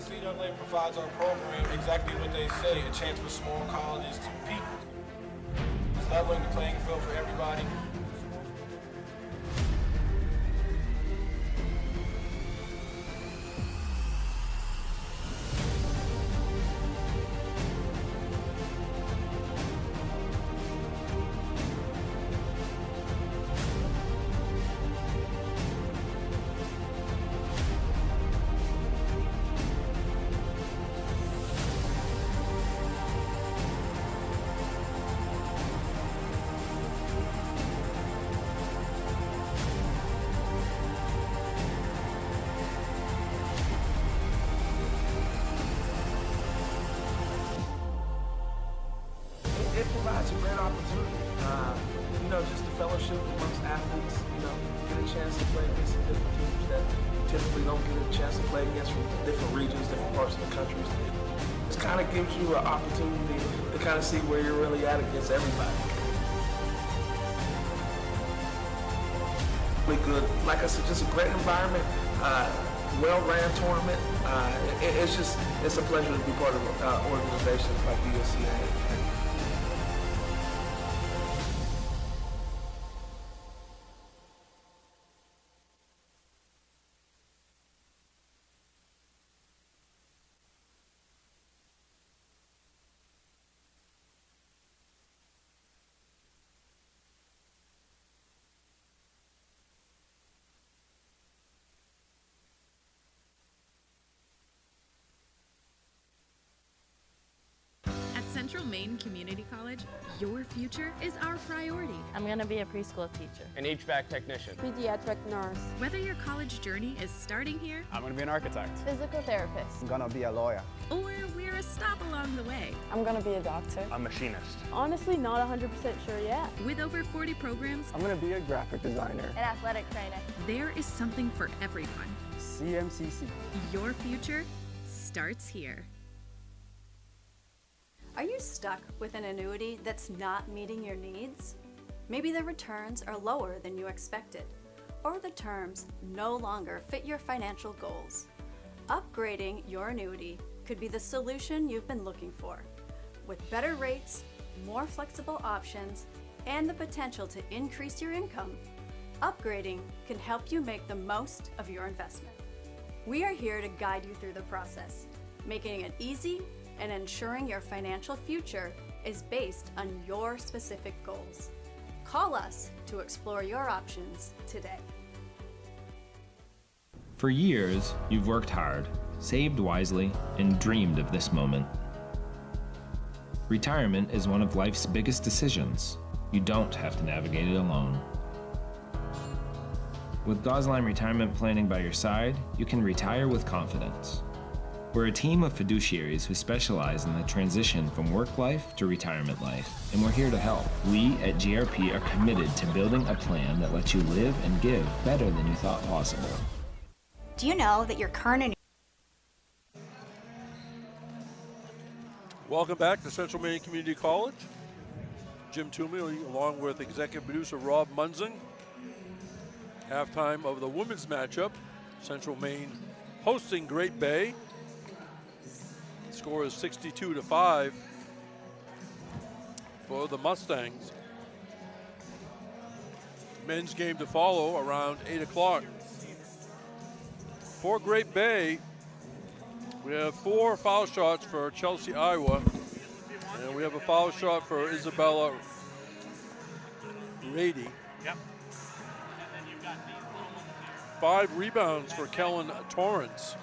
NCAA provides our program exactly what they say, a chance for small colleges to compete. It's leveling the playing field for everybody. It provides a great opportunity. Just the fellowship amongst athletes, get a chance to play against some different teams that typically don't get a chance to play against from different regions, different parts of the country. This kind of gives you an opportunity to kind of see where you're really at against everybody. Really good. Like I said, just a great environment, well-ran tournament. It's a pleasure to be part of organizations like USCA. Central Maine Community College, your future is our priority. I'm going to be a preschool teacher. An HVAC technician. Pediatric nurse. Whether your college journey is starting here, I'm going to be an architect. Physical therapist. I'm gonna be a lawyer. Or we're a stop along the way. I'm gonna be a doctor. A machinist. Honestly, not 100% sure yet. With over 40 programs, I'm gonna be a graphic designer. An athletic trainer. There is something for everyone. CMCC. Your future starts here. Are you stuck with an annuity that's not meeting your needs? Maybe the returns are lower than you expected, or the terms no longer fit your financial goals. Upgrading your annuity could be the solution you've been looking for. With better rates, more flexible options, and the potential to increase your income, Upgrading can help you make the most of your investment. We are here to guide you through the process, making it easy and ensuring your financial future is based on your specific goals. Call us to explore your options today. For years, you've worked hard, saved wisely, and dreamed of this moment. Retirement is one of life's biggest decisions. You don't have to navigate it alone. With Gosline Retirement Planning by your side, you can retire with confidence. We're a team of fiduciaries who specialize in the transition from work life to retirement life, and we're here to help. We at GRP are committed to building a plan that lets you live and give better than you thought possible. Do you know that your current Welcome back to Central Maine Community College. Jim Toomey along with executive producer Rob Munzing. Halftime of the women's matchup. Central Maine hosting Great Bay. The score is 62-5 for the Mustangs. Men's game to follow around 8 o'clock. For Great Bay, we have 4 foul shots for Chelsea, Iowa. And we have a foul shot for Isabella Rady. Yep. 5 rebounds for Kellen Torrance.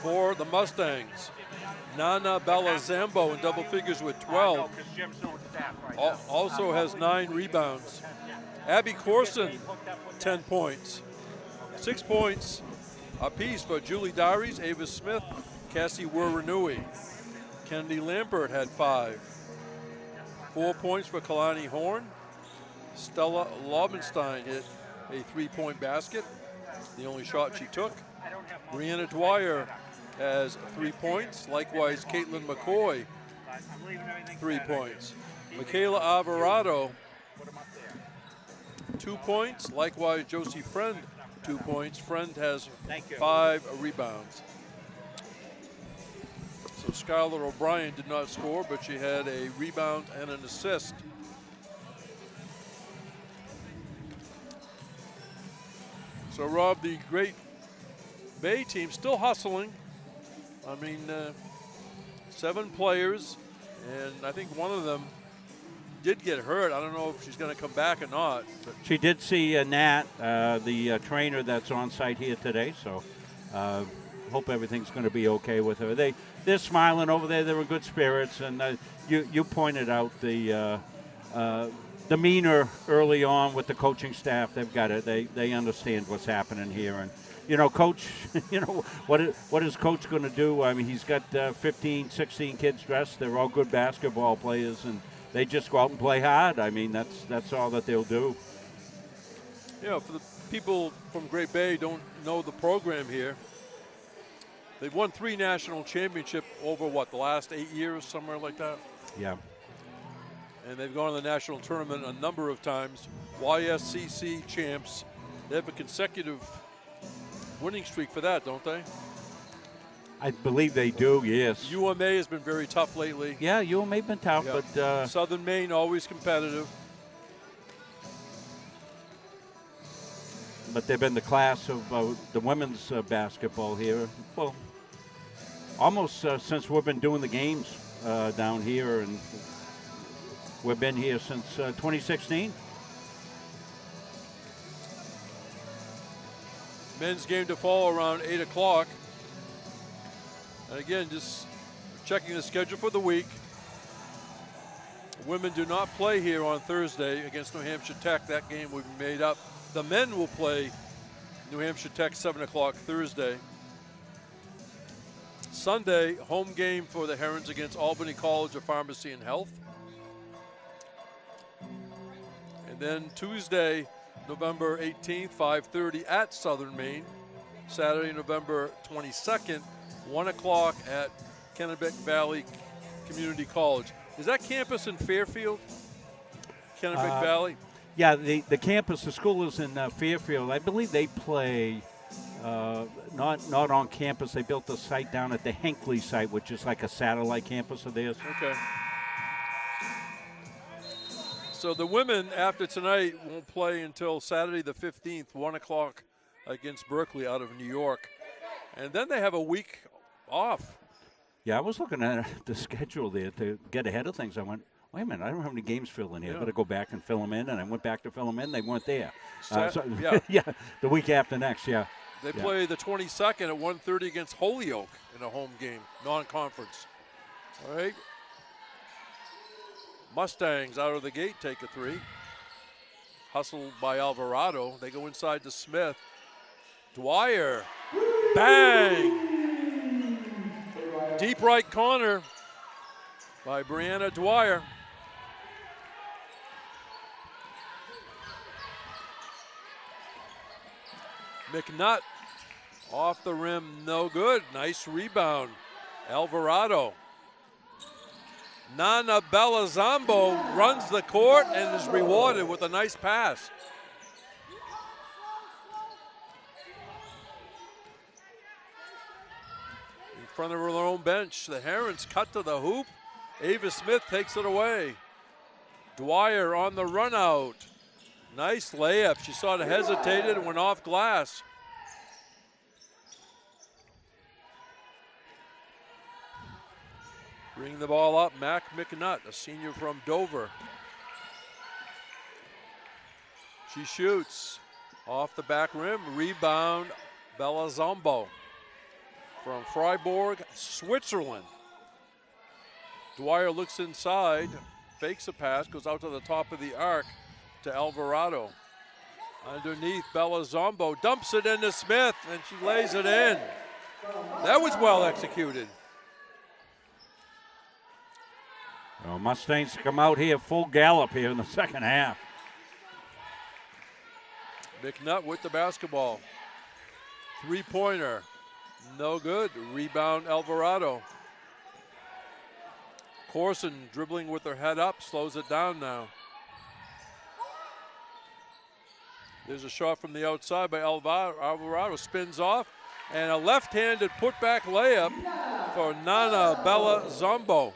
For the Mustangs, Nana Bella Zambo in double figures with 12. Also has 9 rebounds. Abby Corson, 10 points. 6 points apiece for Julie Dowries, Ava Smith, Cassie Werrenui. Kennedy Lambert had 5. 4 points for Kalani Horn. Stella Lobenstein hit a 3-point basket, the only shot she took. Brianna Dwyer has 3 points. Likewise, Caitlin McCoy, 3 points. Michaela Alvarado, 2 points. Likewise, Josie Friend, 2 points. Friend has 5 rebounds. So Skylar O'Brien did not score, but she had a rebound and an assist. So Rob, the Great Bay team still hustling. I mean, 7 players, and I think one of them did get hurt. I don't know if she's going to come back or not. But She did see Nat, the trainer that's on site here today, so hope everything's going to be okay with her. They're smiling over there. They're in good spirits, and you pointed out the demeanor early on with the coaching staff. They've got it. They understand what's happening here, and Coach, what is Coach going to do? I mean, he's got 15, 16 kids dressed. They're all good basketball players, and they just go out and play hard. I mean, that's all that they'll do. For the people from Great Bay don't know the program here, they've won 3 national championships over, the last 8 years, somewhere like that? Yeah. And they've gone to the national tournament a number of times. YSCC champs. They have a consecutive winning streak for that, don't they? I believe they do, yes. UMA has been very tough lately. Yeah, UMA been tough, but Southern Maine always competitive. But they've been the class of the women's basketball here. Well, almost since we've been doing the games down here, and we've been here since 2016. Men's game to follow around 8 o'clock. And again, just checking the schedule for the week. Women do not play here on Thursday against New Hampshire Tech. That game will be made up. The men will play New Hampshire Tech 7 o'clock Thursday. Sunday, home game for the Herons against Albany College of Pharmacy and Health. And then Tuesday, November 18th, 5:30 at Southern Maine. Saturday, November 22nd, 1 o'clock at Kennebec Valley Community College. Is that campus in Fairfield? Kennebec Valley? Yeah, the campus, the school is in Fairfield. I believe they play not on campus. They built the site down at the Hinckley site, which is like a satellite campus of theirs. Okay. So the women, after tonight, won't play until Saturday the 15th, 1 o'clock against Berkeley out of New York. And then they have a week off. Yeah, I was looking at the schedule there to get ahead of things. I went, wait a minute, I don't have any games filled in here. I better go back and fill them in. And I went back to fill them in. They weren't there. Yeah. The week after next, yeah. They play the 22nd at 1:30 against Holyoke in a home game, non-conference. All right. Mustangs out of the gate take a 3. Hustled by Alvarado. They go inside to Smith. Dwyer. Bang! Deep right corner by Brianna Dwyer. McNutt off the rim, no good. Nice rebound. Alvarado. Nana Belazambo runs the court and is rewarded with a nice pass. In front of her own bench, the Herons cut to the hoop. Ava Smith takes it away. Dwyer on the run out. Nice layup. She sort of hesitated and went off glass. Bring the ball up, Mac McNutt, a senior from Dover. She shoots off the back rim, rebound Belazambo from Freiburg, Switzerland. Dwyer looks inside, fakes a pass, goes out to the top of the arc to Alvarado. Underneath, Belazambo dumps it into Smith, and she lays it in. That was well executed. Well, Mustangs come out here full gallop here in the second half. McNutt with the basketball. Three-pointer, no good. Rebound Alvarado. Corson dribbling with her head up, slows it down now. There's a shot from the outside by Alvarado, spins off, and a left-handed putback layup for Nana Belazambo.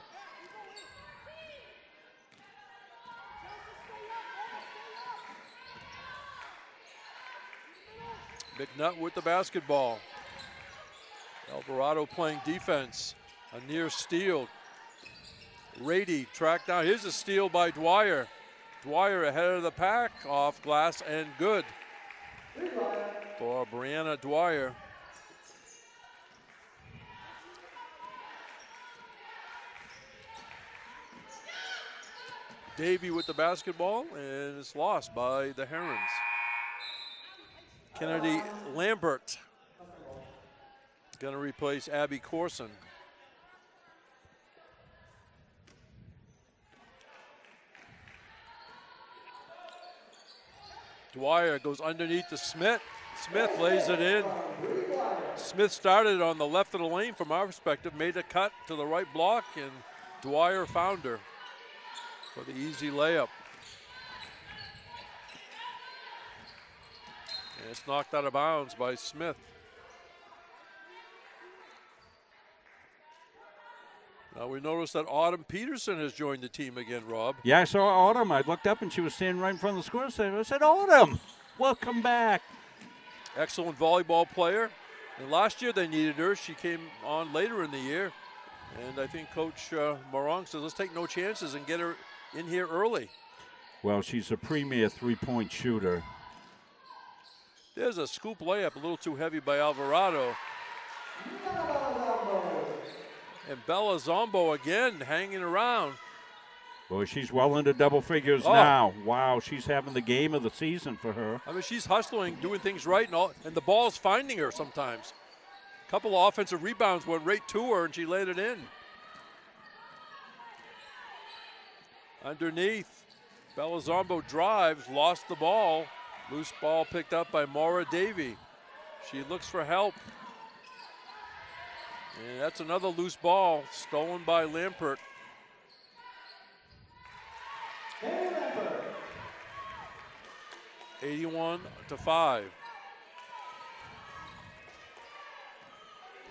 McNutt with the basketball. Alvarado playing defense. A near steal. Rady tracked down. Here's a steal by Dwyer. Dwyer ahead of the pack, off glass and good for Brianna Dwyer. Davey with the basketball, and it's lost by the Herons. Kennedy Lambert going to replace Abby Corson. Dwyer goes underneath to Smith. Smith lays it in. Smith started on the left of the lane from our perspective, made a cut to the right block, and Dwyer found her for the easy layup. And it's knocked out of bounds by Smith. Now we noticed that Autumn Peterson has joined the team again, Rob. Yeah, I saw Autumn. I looked up and she was standing right in front of the score. I said, Autumn, welcome back. Excellent volleyball player. And last year they needed her. She came on later in the year. And I think Coach Morong says, let's take no chances and get her in here early. Well, she's a premier three-point shooter. There's a scoop layup, a little too heavy by Alvarado. And Belazambo again hanging around. Boy, she's well into double figures now. Wow, she's having the game of the season for her. I mean, she's hustling, doing things right, and the ball's finding her sometimes. A couple of offensive rebounds went right to her, and she laid it in. Underneath, Belazambo drives, lost the ball. Loose ball picked up by Maura Davey. She looks for help. And that's another loose ball stolen by Lampert. Lampert. 81-5.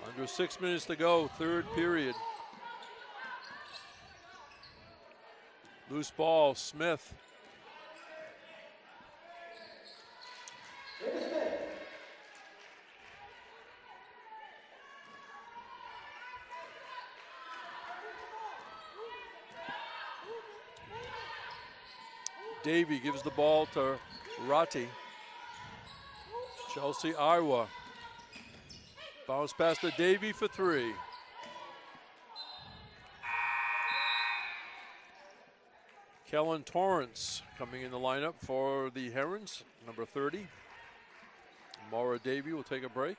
Under 6 minutes to go, third period. Loose ball, Smith Davy gives the ball to Ratti. Chelsea, Iowa. Bounce pass to Davy for three. Kellen Torrance coming in the lineup for the Herons, number 30. Maura Davy will take a break.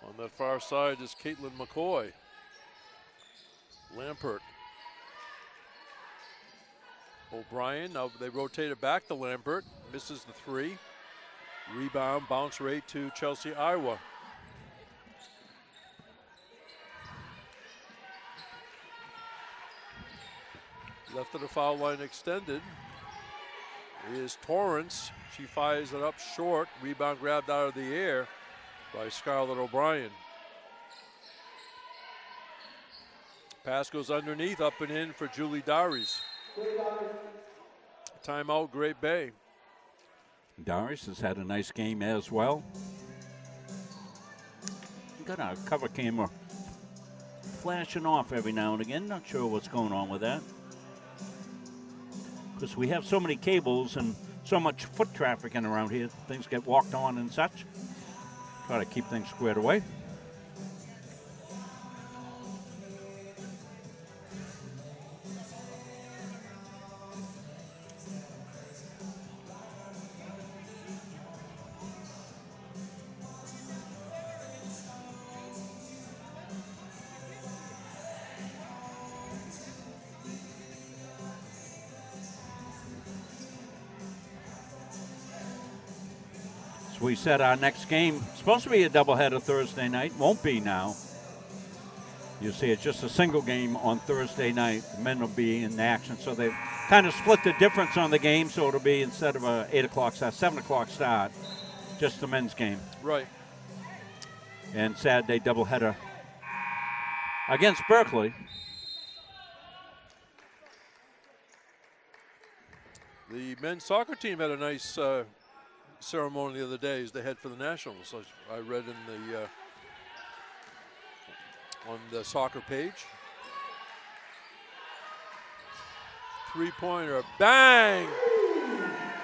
On the far side is Caitlin McCoy. Lampert. O'Brien, now they rotate it back to Lampert. Misses the three. Rebound, bounce rate to Chelsea, Iowa. Left of the foul line extended is Torrance. She fires it up short. Rebound grabbed out of the air by Scarlett O'Brien. Pass goes underneath, up and in for Julie Dowries. Timeout, Great Bay. Darius has had a nice game as well. Got a cover camera flashing off every now and again. Not sure what's going on with that. Because we have so many cables and so much foot traffic in around here. Things get walked on and such. Try to keep things squared away. We said our next game, supposed to be a doubleheader Thursday night, won't be now. You see it's just a single game on Thursday night. The men will be in action, so they've kind of split the difference on the game, so it'll be instead of a 8 o'clock start, 7 o'clock start, just the men's game. Right. And Saturday doubleheader against Berkeley. The men's soccer team had a nice ceremony the other day as they head for the Nationals. So I read in the on the soccer page. Three-pointer, bang!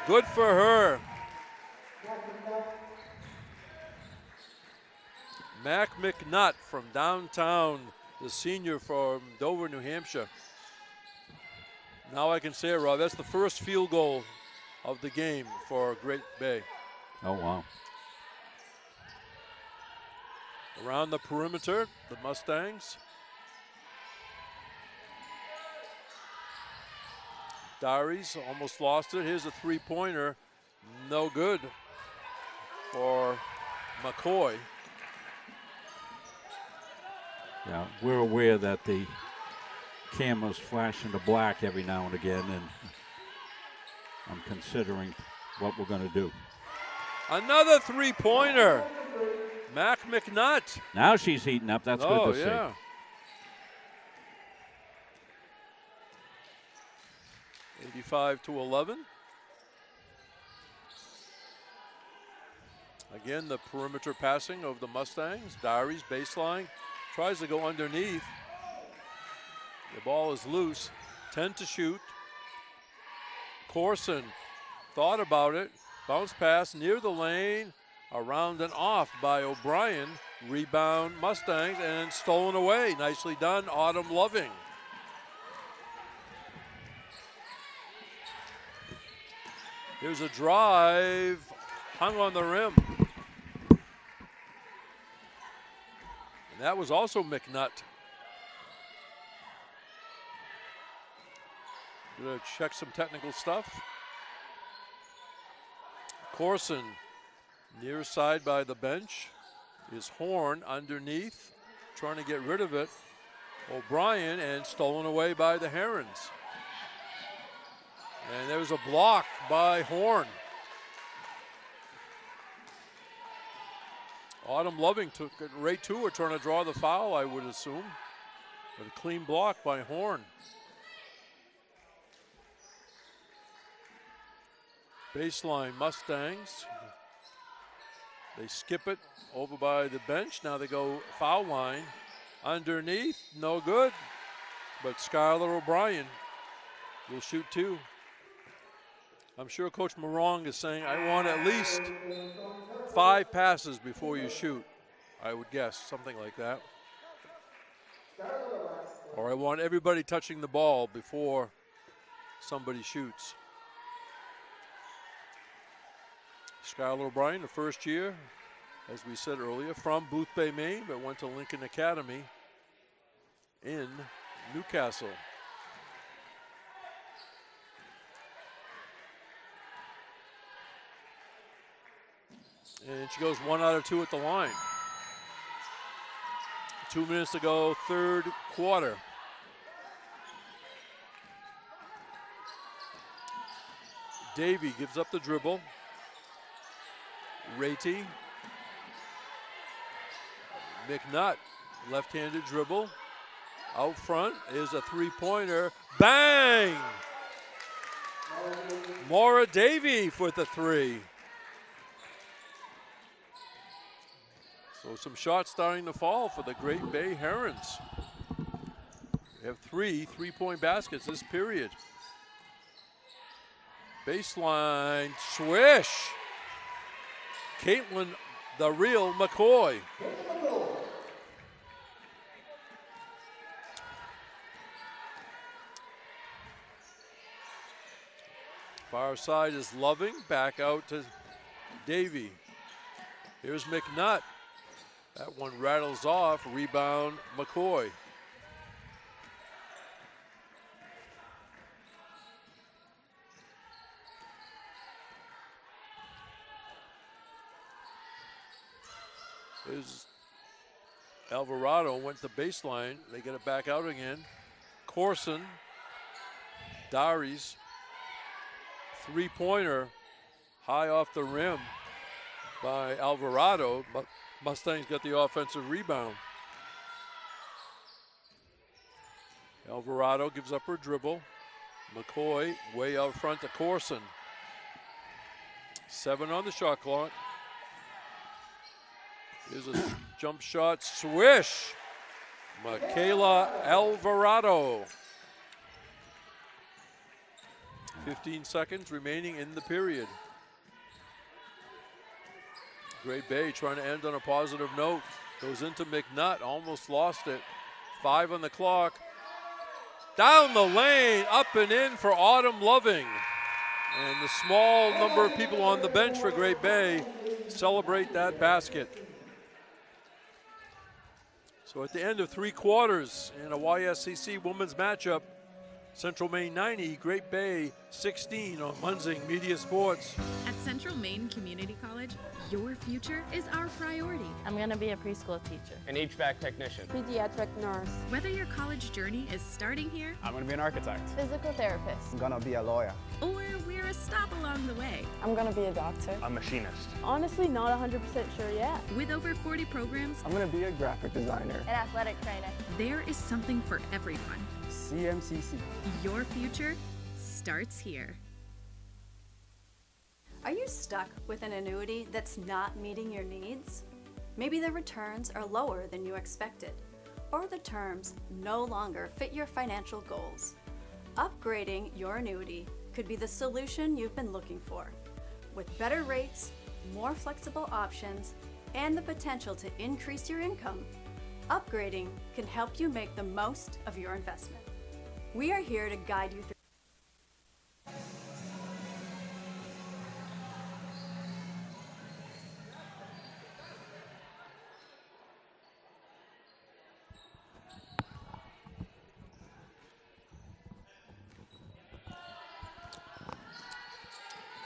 Good for her. Mac McNutt from downtown, the senior from Dover, New Hampshire. Now I can say it, Rob. That's the first field goal of the game for Great Bay. Oh, wow. Around the perimeter, the Mustangs. Dowries almost lost it. Here's a three-pointer. No good for McCoy. Yeah, we're aware that the cameras flash into black every now and again, and I'm considering what we're going to do. Another three-pointer. Mac McNutt. Now she's heating up. That's good to see. Yeah. (85-11). Again, the perimeter passing of the Mustangs. Dowries, baseline, tries to go underneath. The ball is loose. 10 to shoot. Corson thought about it. Bounce pass near the lane. Around and off by O'Brien. Rebound Mustangs and stolen away. Nicely done, Autumn Loving. Here's a drive, hung on the rim. And that was also McNutt. Gonna check some technical stuff. Corson near side by the bench is Horn underneath, trying to get rid of it. O'Brien, and stolen away by the Herons. And there's a block by Horn. Autumn Loving took it right to her, trying to draw the foul, I would assume. But a clean block by Horn. Baseline Mustangs. They skip it over by the bench. Now they go foul line. Underneath, no good. But Skylar O'Brien will shoot 2. I'm sure Coach Morong is saying, I want at least 5 passes before you shoot. I would guess, something like that. Or I want everybody touching the ball before somebody shoots. Skylar O'Brien, the first year, as we said earlier, from Boothbay, Maine, but went to Lincoln Academy in Newcastle. And she goes 1 out of 2 at the line. 2 minutes to go, third quarter. Davey gives up the dribble. Rati. McNutt, left-handed dribble. Out front is a three-pointer. Bang! Maura Davey for the 3. So some shots starting to fall for the Great Bay Herons. They have 3 3-point baskets this period. Baseline, swish. Caitlin, the real McCoy. Far side is Loving, back out to Davey. Here's McNutt. That one rattles off, rebound McCoy. Here's Alvarado, went to baseline. They get it back out again. Corson, Darius, three-pointer, high off the rim by Alvarado, but Mustangs got the offensive rebound. Alvarado gives up her dribble. McCoy way out front to Corson. 7 on the shot clock. Here's a jump shot, swish. Michaela Alvarado. 15 seconds remaining in the period. Great Bay trying to end on a positive note. Goes into McNutt, almost lost it. 5 on the clock. Down the lane, up and in for Autumn Loving. And the small number of people on the bench for Great Bay celebrate that basket. So at the end of 3 quarters in a YSCC women's matchup, Central Maine 90, Great Bay 16 on Munzing Media Sports. At Central Maine Community College, your future is our priority. I'm going to be a preschool teacher. An HVAC technician. Pediatric nurse. Whether your college journey is starting here, I'm going to be an architect. Physical therapist. I'm going to be a lawyer. or we're a stop along the way. I'm gonna be a doctor. A machinist. Honestly, not 100% sure yet. With over 40 programs, I'm gonna be a graphic designer. An athletic trainer. There is something for everyone. CMCC. Your future starts here. Are you stuck with an annuity that's not meeting your needs? Maybe the returns are lower than you expected, or the terms no longer fit your financial goals. Upgrading your annuity could be the solution you've been looking for. With better rates, more flexible options, and the potential to increase your income, upgrading can help you make the most of your investment. We are here to guide you through.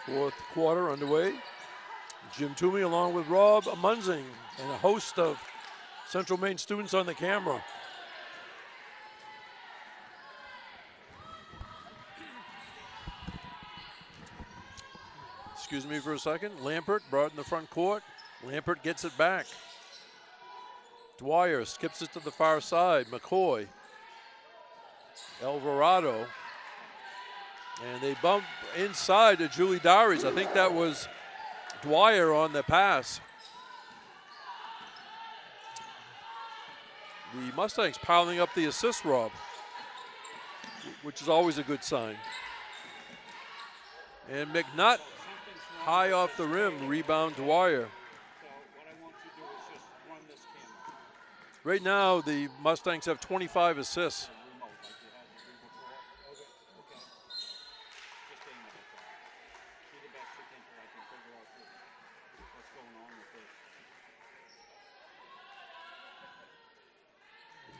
Fourth quarter underway. Jim Toomey along with Rob Munzing and a host of Central Maine students on the camera. Excuse me for a second. Lampert brought in the front court. Lampert gets it back. Dwyer skips it to the far side. McCoy. Alvarado. And they bump inside to Julie Dowries. I think that was Dwyer on the pass. The Mustangs piling up the assist, Rob, which is always a good sign. And McNutt, high off the rim, rebound Dwyer. Right now, the Mustangs have 25 assists.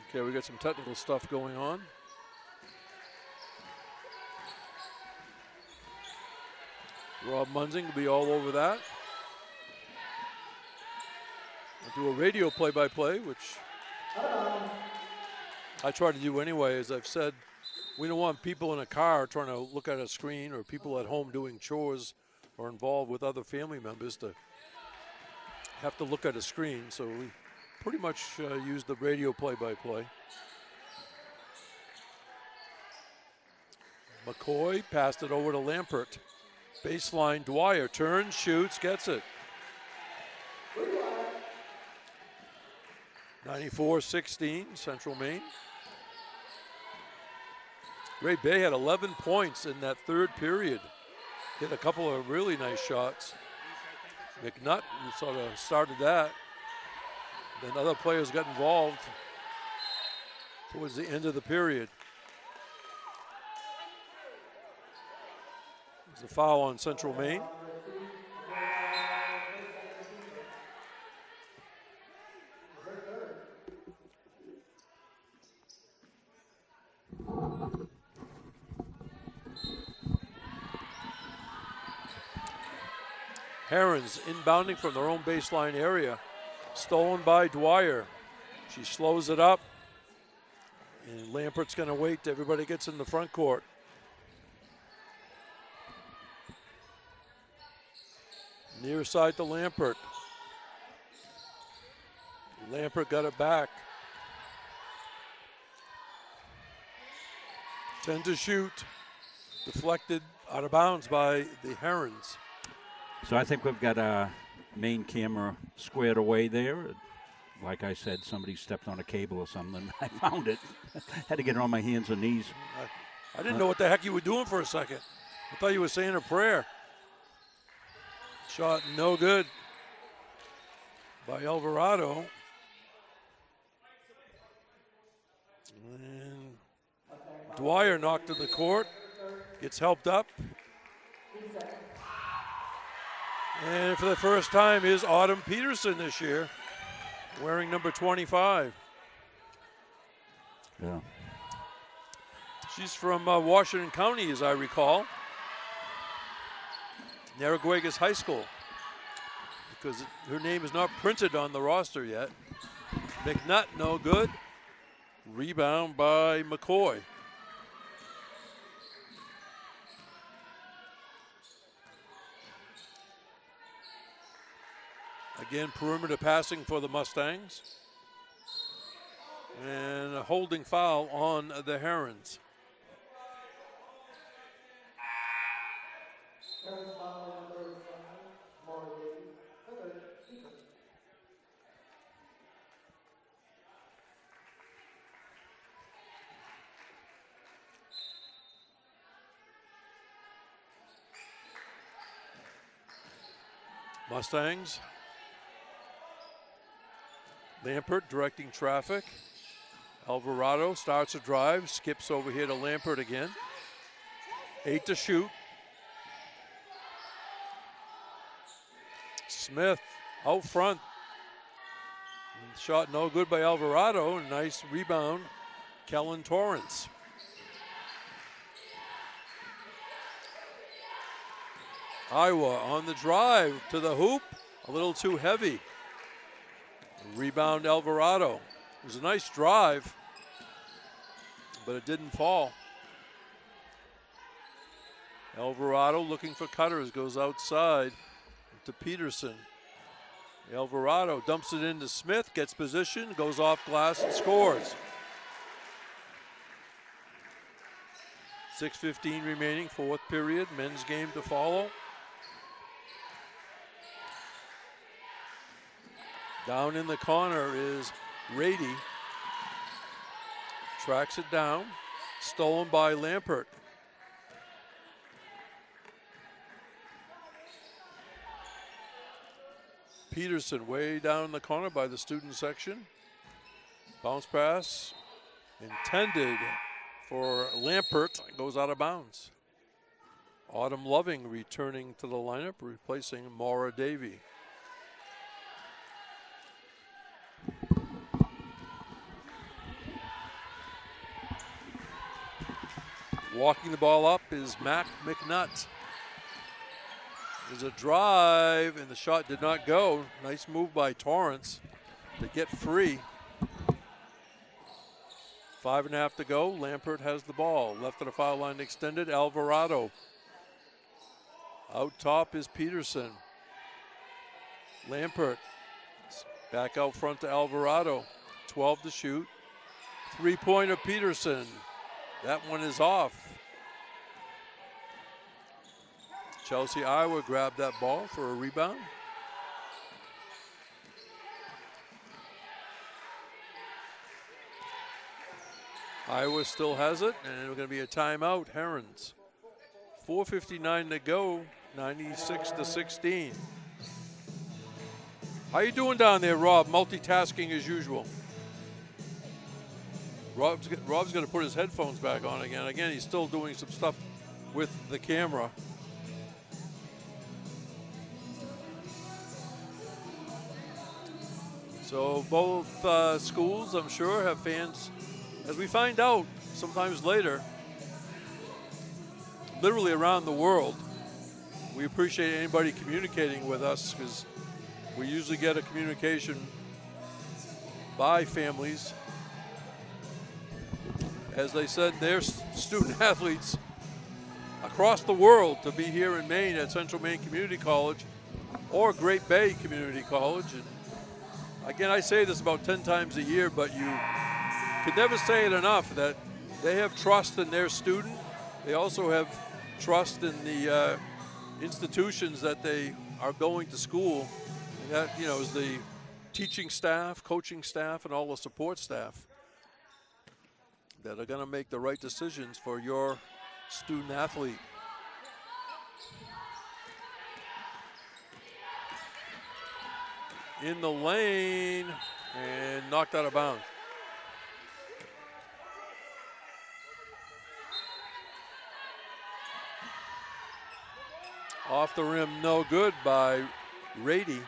Okay, we got some technical stuff going on. Rob Munzing will be all over that. I'll do a radio play-by-play, which I try to do anyway. As I've said, we don't want people in a car trying to look at a screen, or people at home doing chores or involved with other family members to have to look at a screen. So we pretty much use the radio play-by-play. McCoy passed it over to Lampert. Baseline, Dwyer turns, shoots, gets it. 94-16, Central Maine. Great Bay had 11 points in that third period. Hit a couple of really nice shots. McNutt sort of started that. Then other players got involved towards the end of the period. There's a foul on Central Maine. Herons inbounding from their own baseline area. Stolen by Dwyer. She slows it up. And Lampert's going to wait till everybody gets in the front court. Near side to Lampert. Lampert got it back. 10 to shoot. Deflected out of bounds by the Herons. So I think we've got a main camera squared away there. Like I said, somebody stepped on a cable or something. I found it. Had to get it on my hands and knees. I didn't know what the heck you were doing for a second. I thought you were saying a prayer. Shot no good by Alvarado. And Dwyer knocked to the court. Gets helped up. And for the first time is Autumn Peterson this year, wearing number 25. Yeah. She's from Washington County, as I recall. Narraguagas High School, because her name is not printed on the roster yet. McNutt, no good. Rebound by McCoy. Again, perimeter passing for the Mustangs. And a holding foul on the Herons. Mustangs. Lampert directing traffic. Alvarado starts a drive, skips over here to Lampert again. 8 to shoot. Smith out front. Shot no good by Alvarado. Nice rebound, Kellen Torrance. Iowa on the drive to the hoop, a little too heavy. Rebound Alvarado. It was a nice drive, but it didn't fall. Alvarado looking for cutters, goes outside to Peterson. Alvarado dumps it into Smith, gets position, goes off glass and scores. 6:15 remaining, fourth period, men's game to follow. Down in the corner is Rady. tracks it down. Stolen by Lampert. Peterson way down in the corner by the student section. Bounce pass intended for Lampert, goes out of bounds. Autumn Loving returning to the lineup, replacing Maura Davey. Walking the ball up is Mac McNutt. There's a drive, and the shot did not go. Nice move by Torrance to get free. 5.5 to go. Lampert has the ball. Left of the foul line extended. Alvarado. Out top is Peterson. Lampert back out front to Alvarado. 12 to shoot. 3-pointer Peterson. That one is off. Chelsea Iowa grabbed that ball for a rebound. Iowa still has it, and it's going to be a timeout. Herons. 4:59 to go, 96 to 16. How you doing down there, Rob? Multitasking as usual. Rob's going to put his headphones back on again. Again, he's still doing some stuff with the camera. So both schools, I'm sure, have fans, as we find out sometimes later, literally around the world. We appreciate anybody communicating with us because we usually get a communication by families. As they said, they're student athletes across the world to be here in Maine at Central Maine Community College or Great Bay Community College. And again, I say this about 10 times a year, but you can never say it enough that they have trust in their student. They also have trust in the institutions that they are going to school. And that, you know, is the teaching staff, coaching staff, and all the support staff that are going to make the right decisions for your student athlete. In the lane and knocked out of bounds. Off the rim, no good by Rady.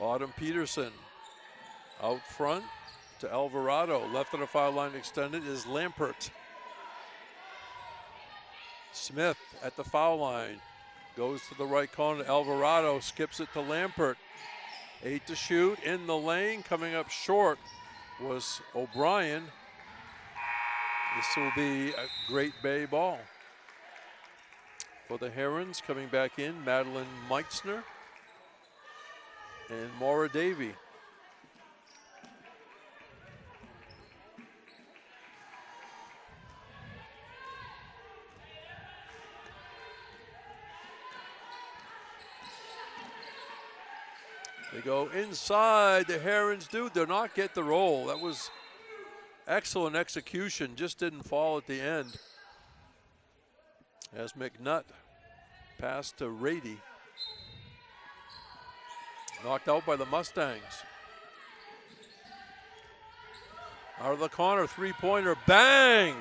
Autumn Peterson out front to Alvarado. Left of the foul line extended is Lampert. Smith at the foul line. Goes to the right corner. Alvarado skips it to Lampert. 8 to shoot in the lane. Coming up short was O'Brien. This will be a Great Bay ball. For the Herons coming back in, Madeline Meitzner and Maura Davey. They go inside, the Herons do not get the roll. That was excellent execution, just didn't fall at the end. As McNutt passed to Rady. Knocked out by the Mustangs. Out of the corner, three-pointer, bang!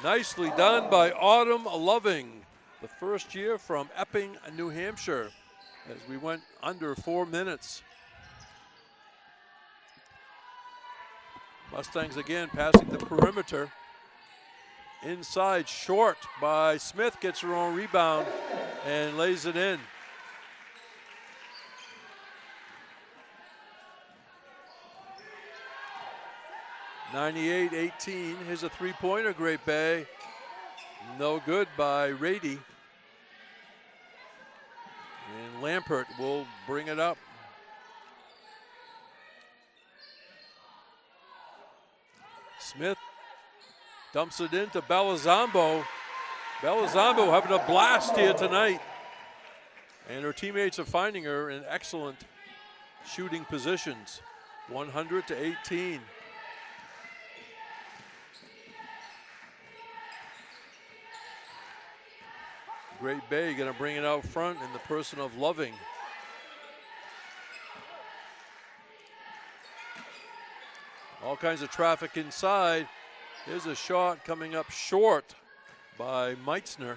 Nicely done by Autumn Loving, the first year from Epping, New Hampshire, as we went under 4 minutes. Mustangs again passing the perimeter. Inside, short by Smith, gets her own rebound and lays it in. (98-18). Here's a three-pointer, Great Bay. No good by Rady. And Lampert will bring it up. Smith dumps it into Belizambo. Belizambo having a blast here tonight. And her teammates are finding her in excellent shooting positions, 100 to 18. Great Bay going to bring it out front in the person of Loving. All kinds of traffic inside. Here's a shot coming up short by Meitzner.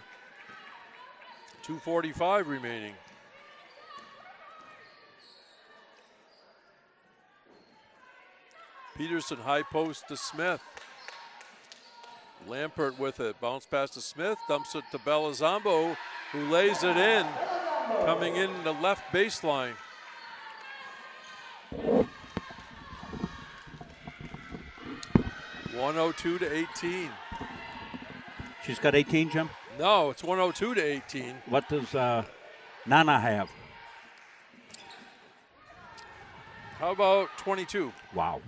2:45 remaining. Peterson high post to Smith. Lampert with it. Bounce pass to Smith. Dumps it to Belizambo, who lays it in. Coming in the left baseline. (102 to 18). She's got 18, Jim? No, it's 102 to 18. What does Nana have? How about 22? Wow.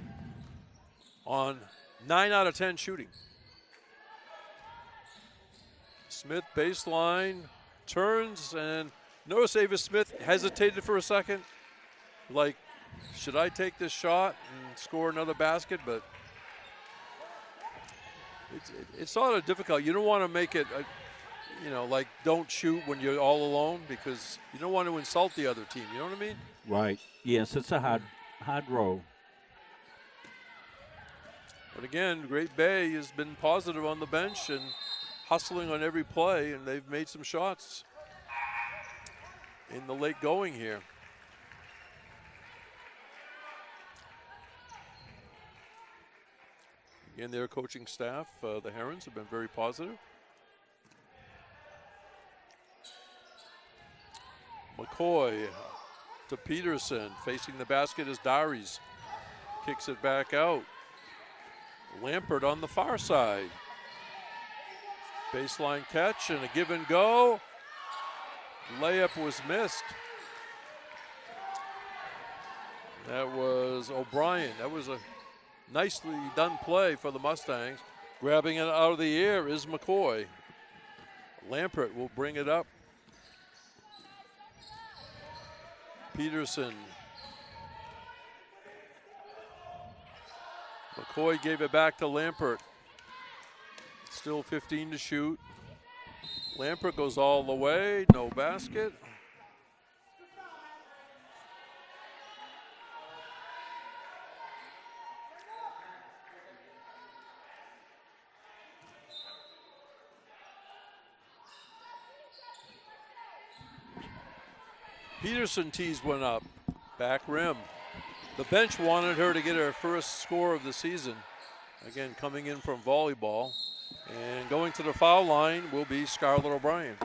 On 9 out of 10 shooting. Smith baseline, turns, and notice Avis Smith hesitated for a second. Like, should I take this shot and score another basket? But it's sort of difficult. You don't want to make it, like don't shoot when you're all alone, because you don't want to insult the other team. You know what I mean? Right. Yes, it's a hard row. But again, Great Bay has been positive on the bench and hustling on every play, and they've made some shots in the late going here. Again, their coaching staff, the Herons, have been very positive. McCoy to Peterson. Facing the basket is Dowries. Kicks it back out. Lampert on the far side. Baseline catch and a give and go. Layup was missed. That was O'Brien. That was a nicely done play for the Mustangs. Grabbing it out of the air is McCoy. Lampert will bring it up. Peterson. McCoy gave it back to Lampert. Still 15 to shoot. Lampert goes all the way, no basket. Peterson tees one up, back rim. The bench wanted her to get her first score of the season. Again, coming in from volleyball. And going to the foul line will be Scarlett O'Brien.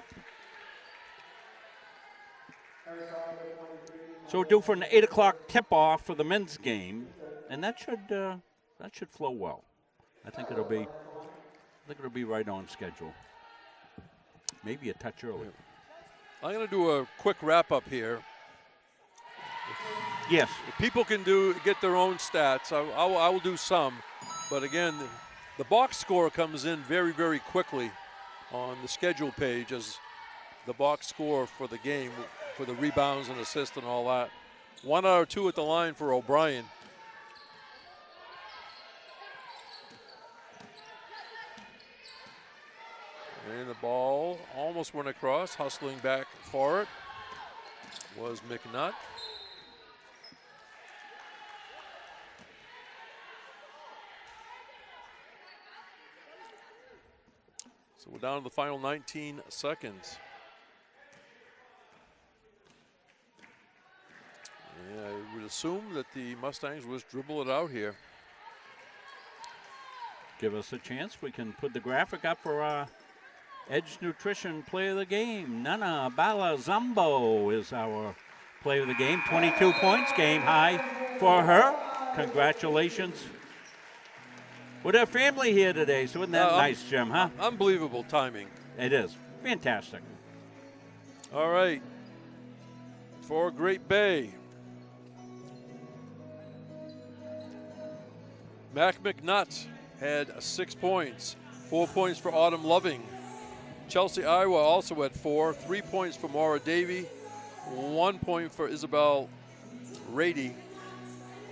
So we're due for an 8 o'clock tip-off for the men's game, and that should flow well. I think it'll be right on schedule. Maybe a touch early. I'm going to do a quick wrap-up here. Yes. If people can get their own stats, I will do some. But again, the box score comes in very, very quickly on the schedule page as the box score for the game, for the rebounds and assists and all that. 1 out of 2 at the line for O'Brien. And the ball almost went across. Hustling back for it was McNutt. So we're down to the final 19 seconds. Yeah, I would assume that the Mustangs will just dribble it out here. Give us a chance. We can put the graphic up for our Edge Nutrition Play of the Game. Nana Balazambo is our Play of the Game. 22 points, game high for her. Congratulations. With our family here today, so isn't that nice, Jim, huh? Unbelievable timing. It is. Fantastic. All right. For Great Bay, Mac McNutt had 6 points. 4 points for Autumn Loving. Chelsea Iowa also had 4. 3 points for Maura Davey. 1 point for Isabel Rady.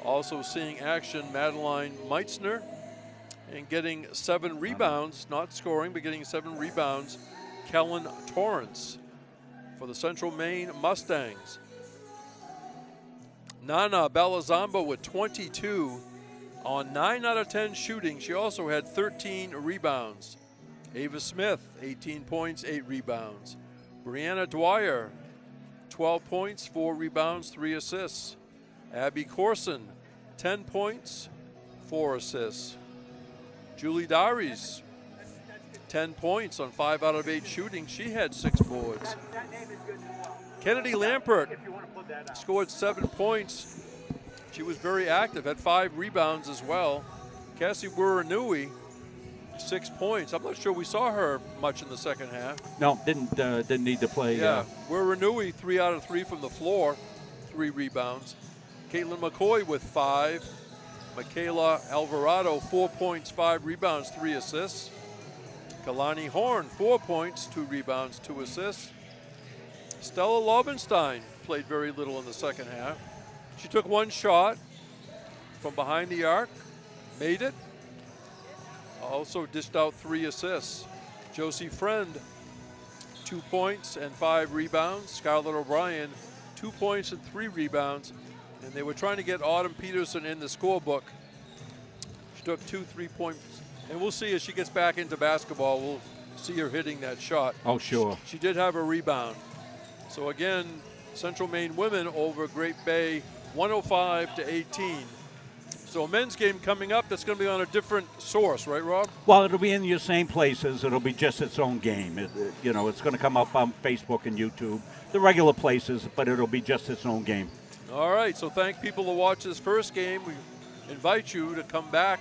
Also seeing action, Madeline Meitzner, and getting 7 rebounds, not scoring, but getting 7 rebounds, Kellen Torrance for the Central Maine Mustangs. Nana Balazamba with 22 on 9 out of 10 shooting. She also had 13 rebounds. Ava Smith, 18 points, 8 rebounds. Brianna Dwyer, 12 points, 4 rebounds, 3 assists. Abby Corson, 10 points, 4 assists. Julie Darius, 10 points on 5 out of 8 shooting. She had 6 boards. Kennedy Lampert scored 7 points. She was very active, had 5 rebounds as well. Cassie Wuranui, 6 points. I'm not sure we saw her much in the second half. No, didn't need to play. Yeah, Wuranui, 3 out of 3 from the floor, 3 rebounds. Caitlin McCoy with 5. Michaela Alvarado, 4 points, 5 rebounds, 3 assists. Kalani Horn, 4 points, 2 rebounds, 2 assists. Stella Lobenstein played very little in the second half. She took 1 shot from behind the arc, made it. Also dished out 3 assists. Josie Friend, 2 points and 5 rebounds. Scarlett O'Brien, 2 points and 3 rebounds. And they were trying to get Autumn Peterson in the scorebook. She took 2 3-point, and we'll see as she gets back into basketball, we'll see her hitting that shot. Oh, sure. She did have a rebound. So again, Central Maine women over Great Bay, 105-18. So a men's game coming up that's going to be on a different source, right, Rob? Well, it'll be in your same places. It'll be just its own game. It's going to come up on Facebook and YouTube, the regular places, but it'll be just its own game. All right, so thank people to watch this first game. We invite you to come back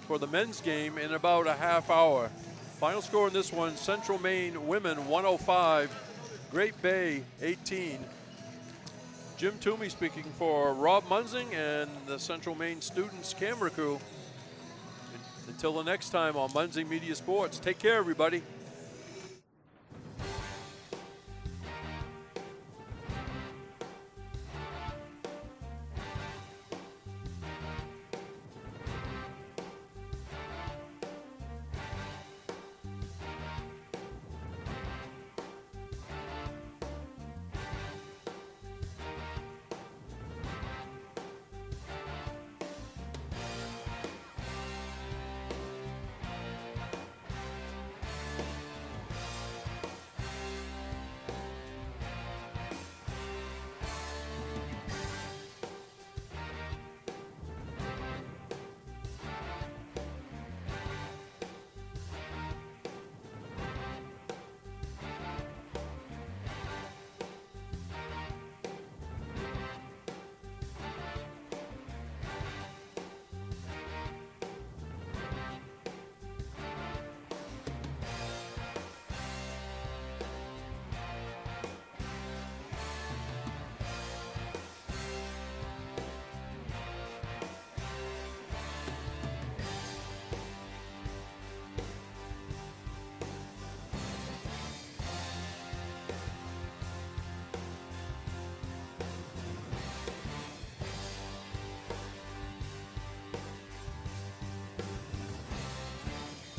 for the men's game in about a half hour. Final score in this one, Central Maine women 105, Great Bay 18. Jim Toomey speaking for Rob Munzing and the Central Maine students camera crew. Until the next time on Munzing Media Sports, take care, everybody.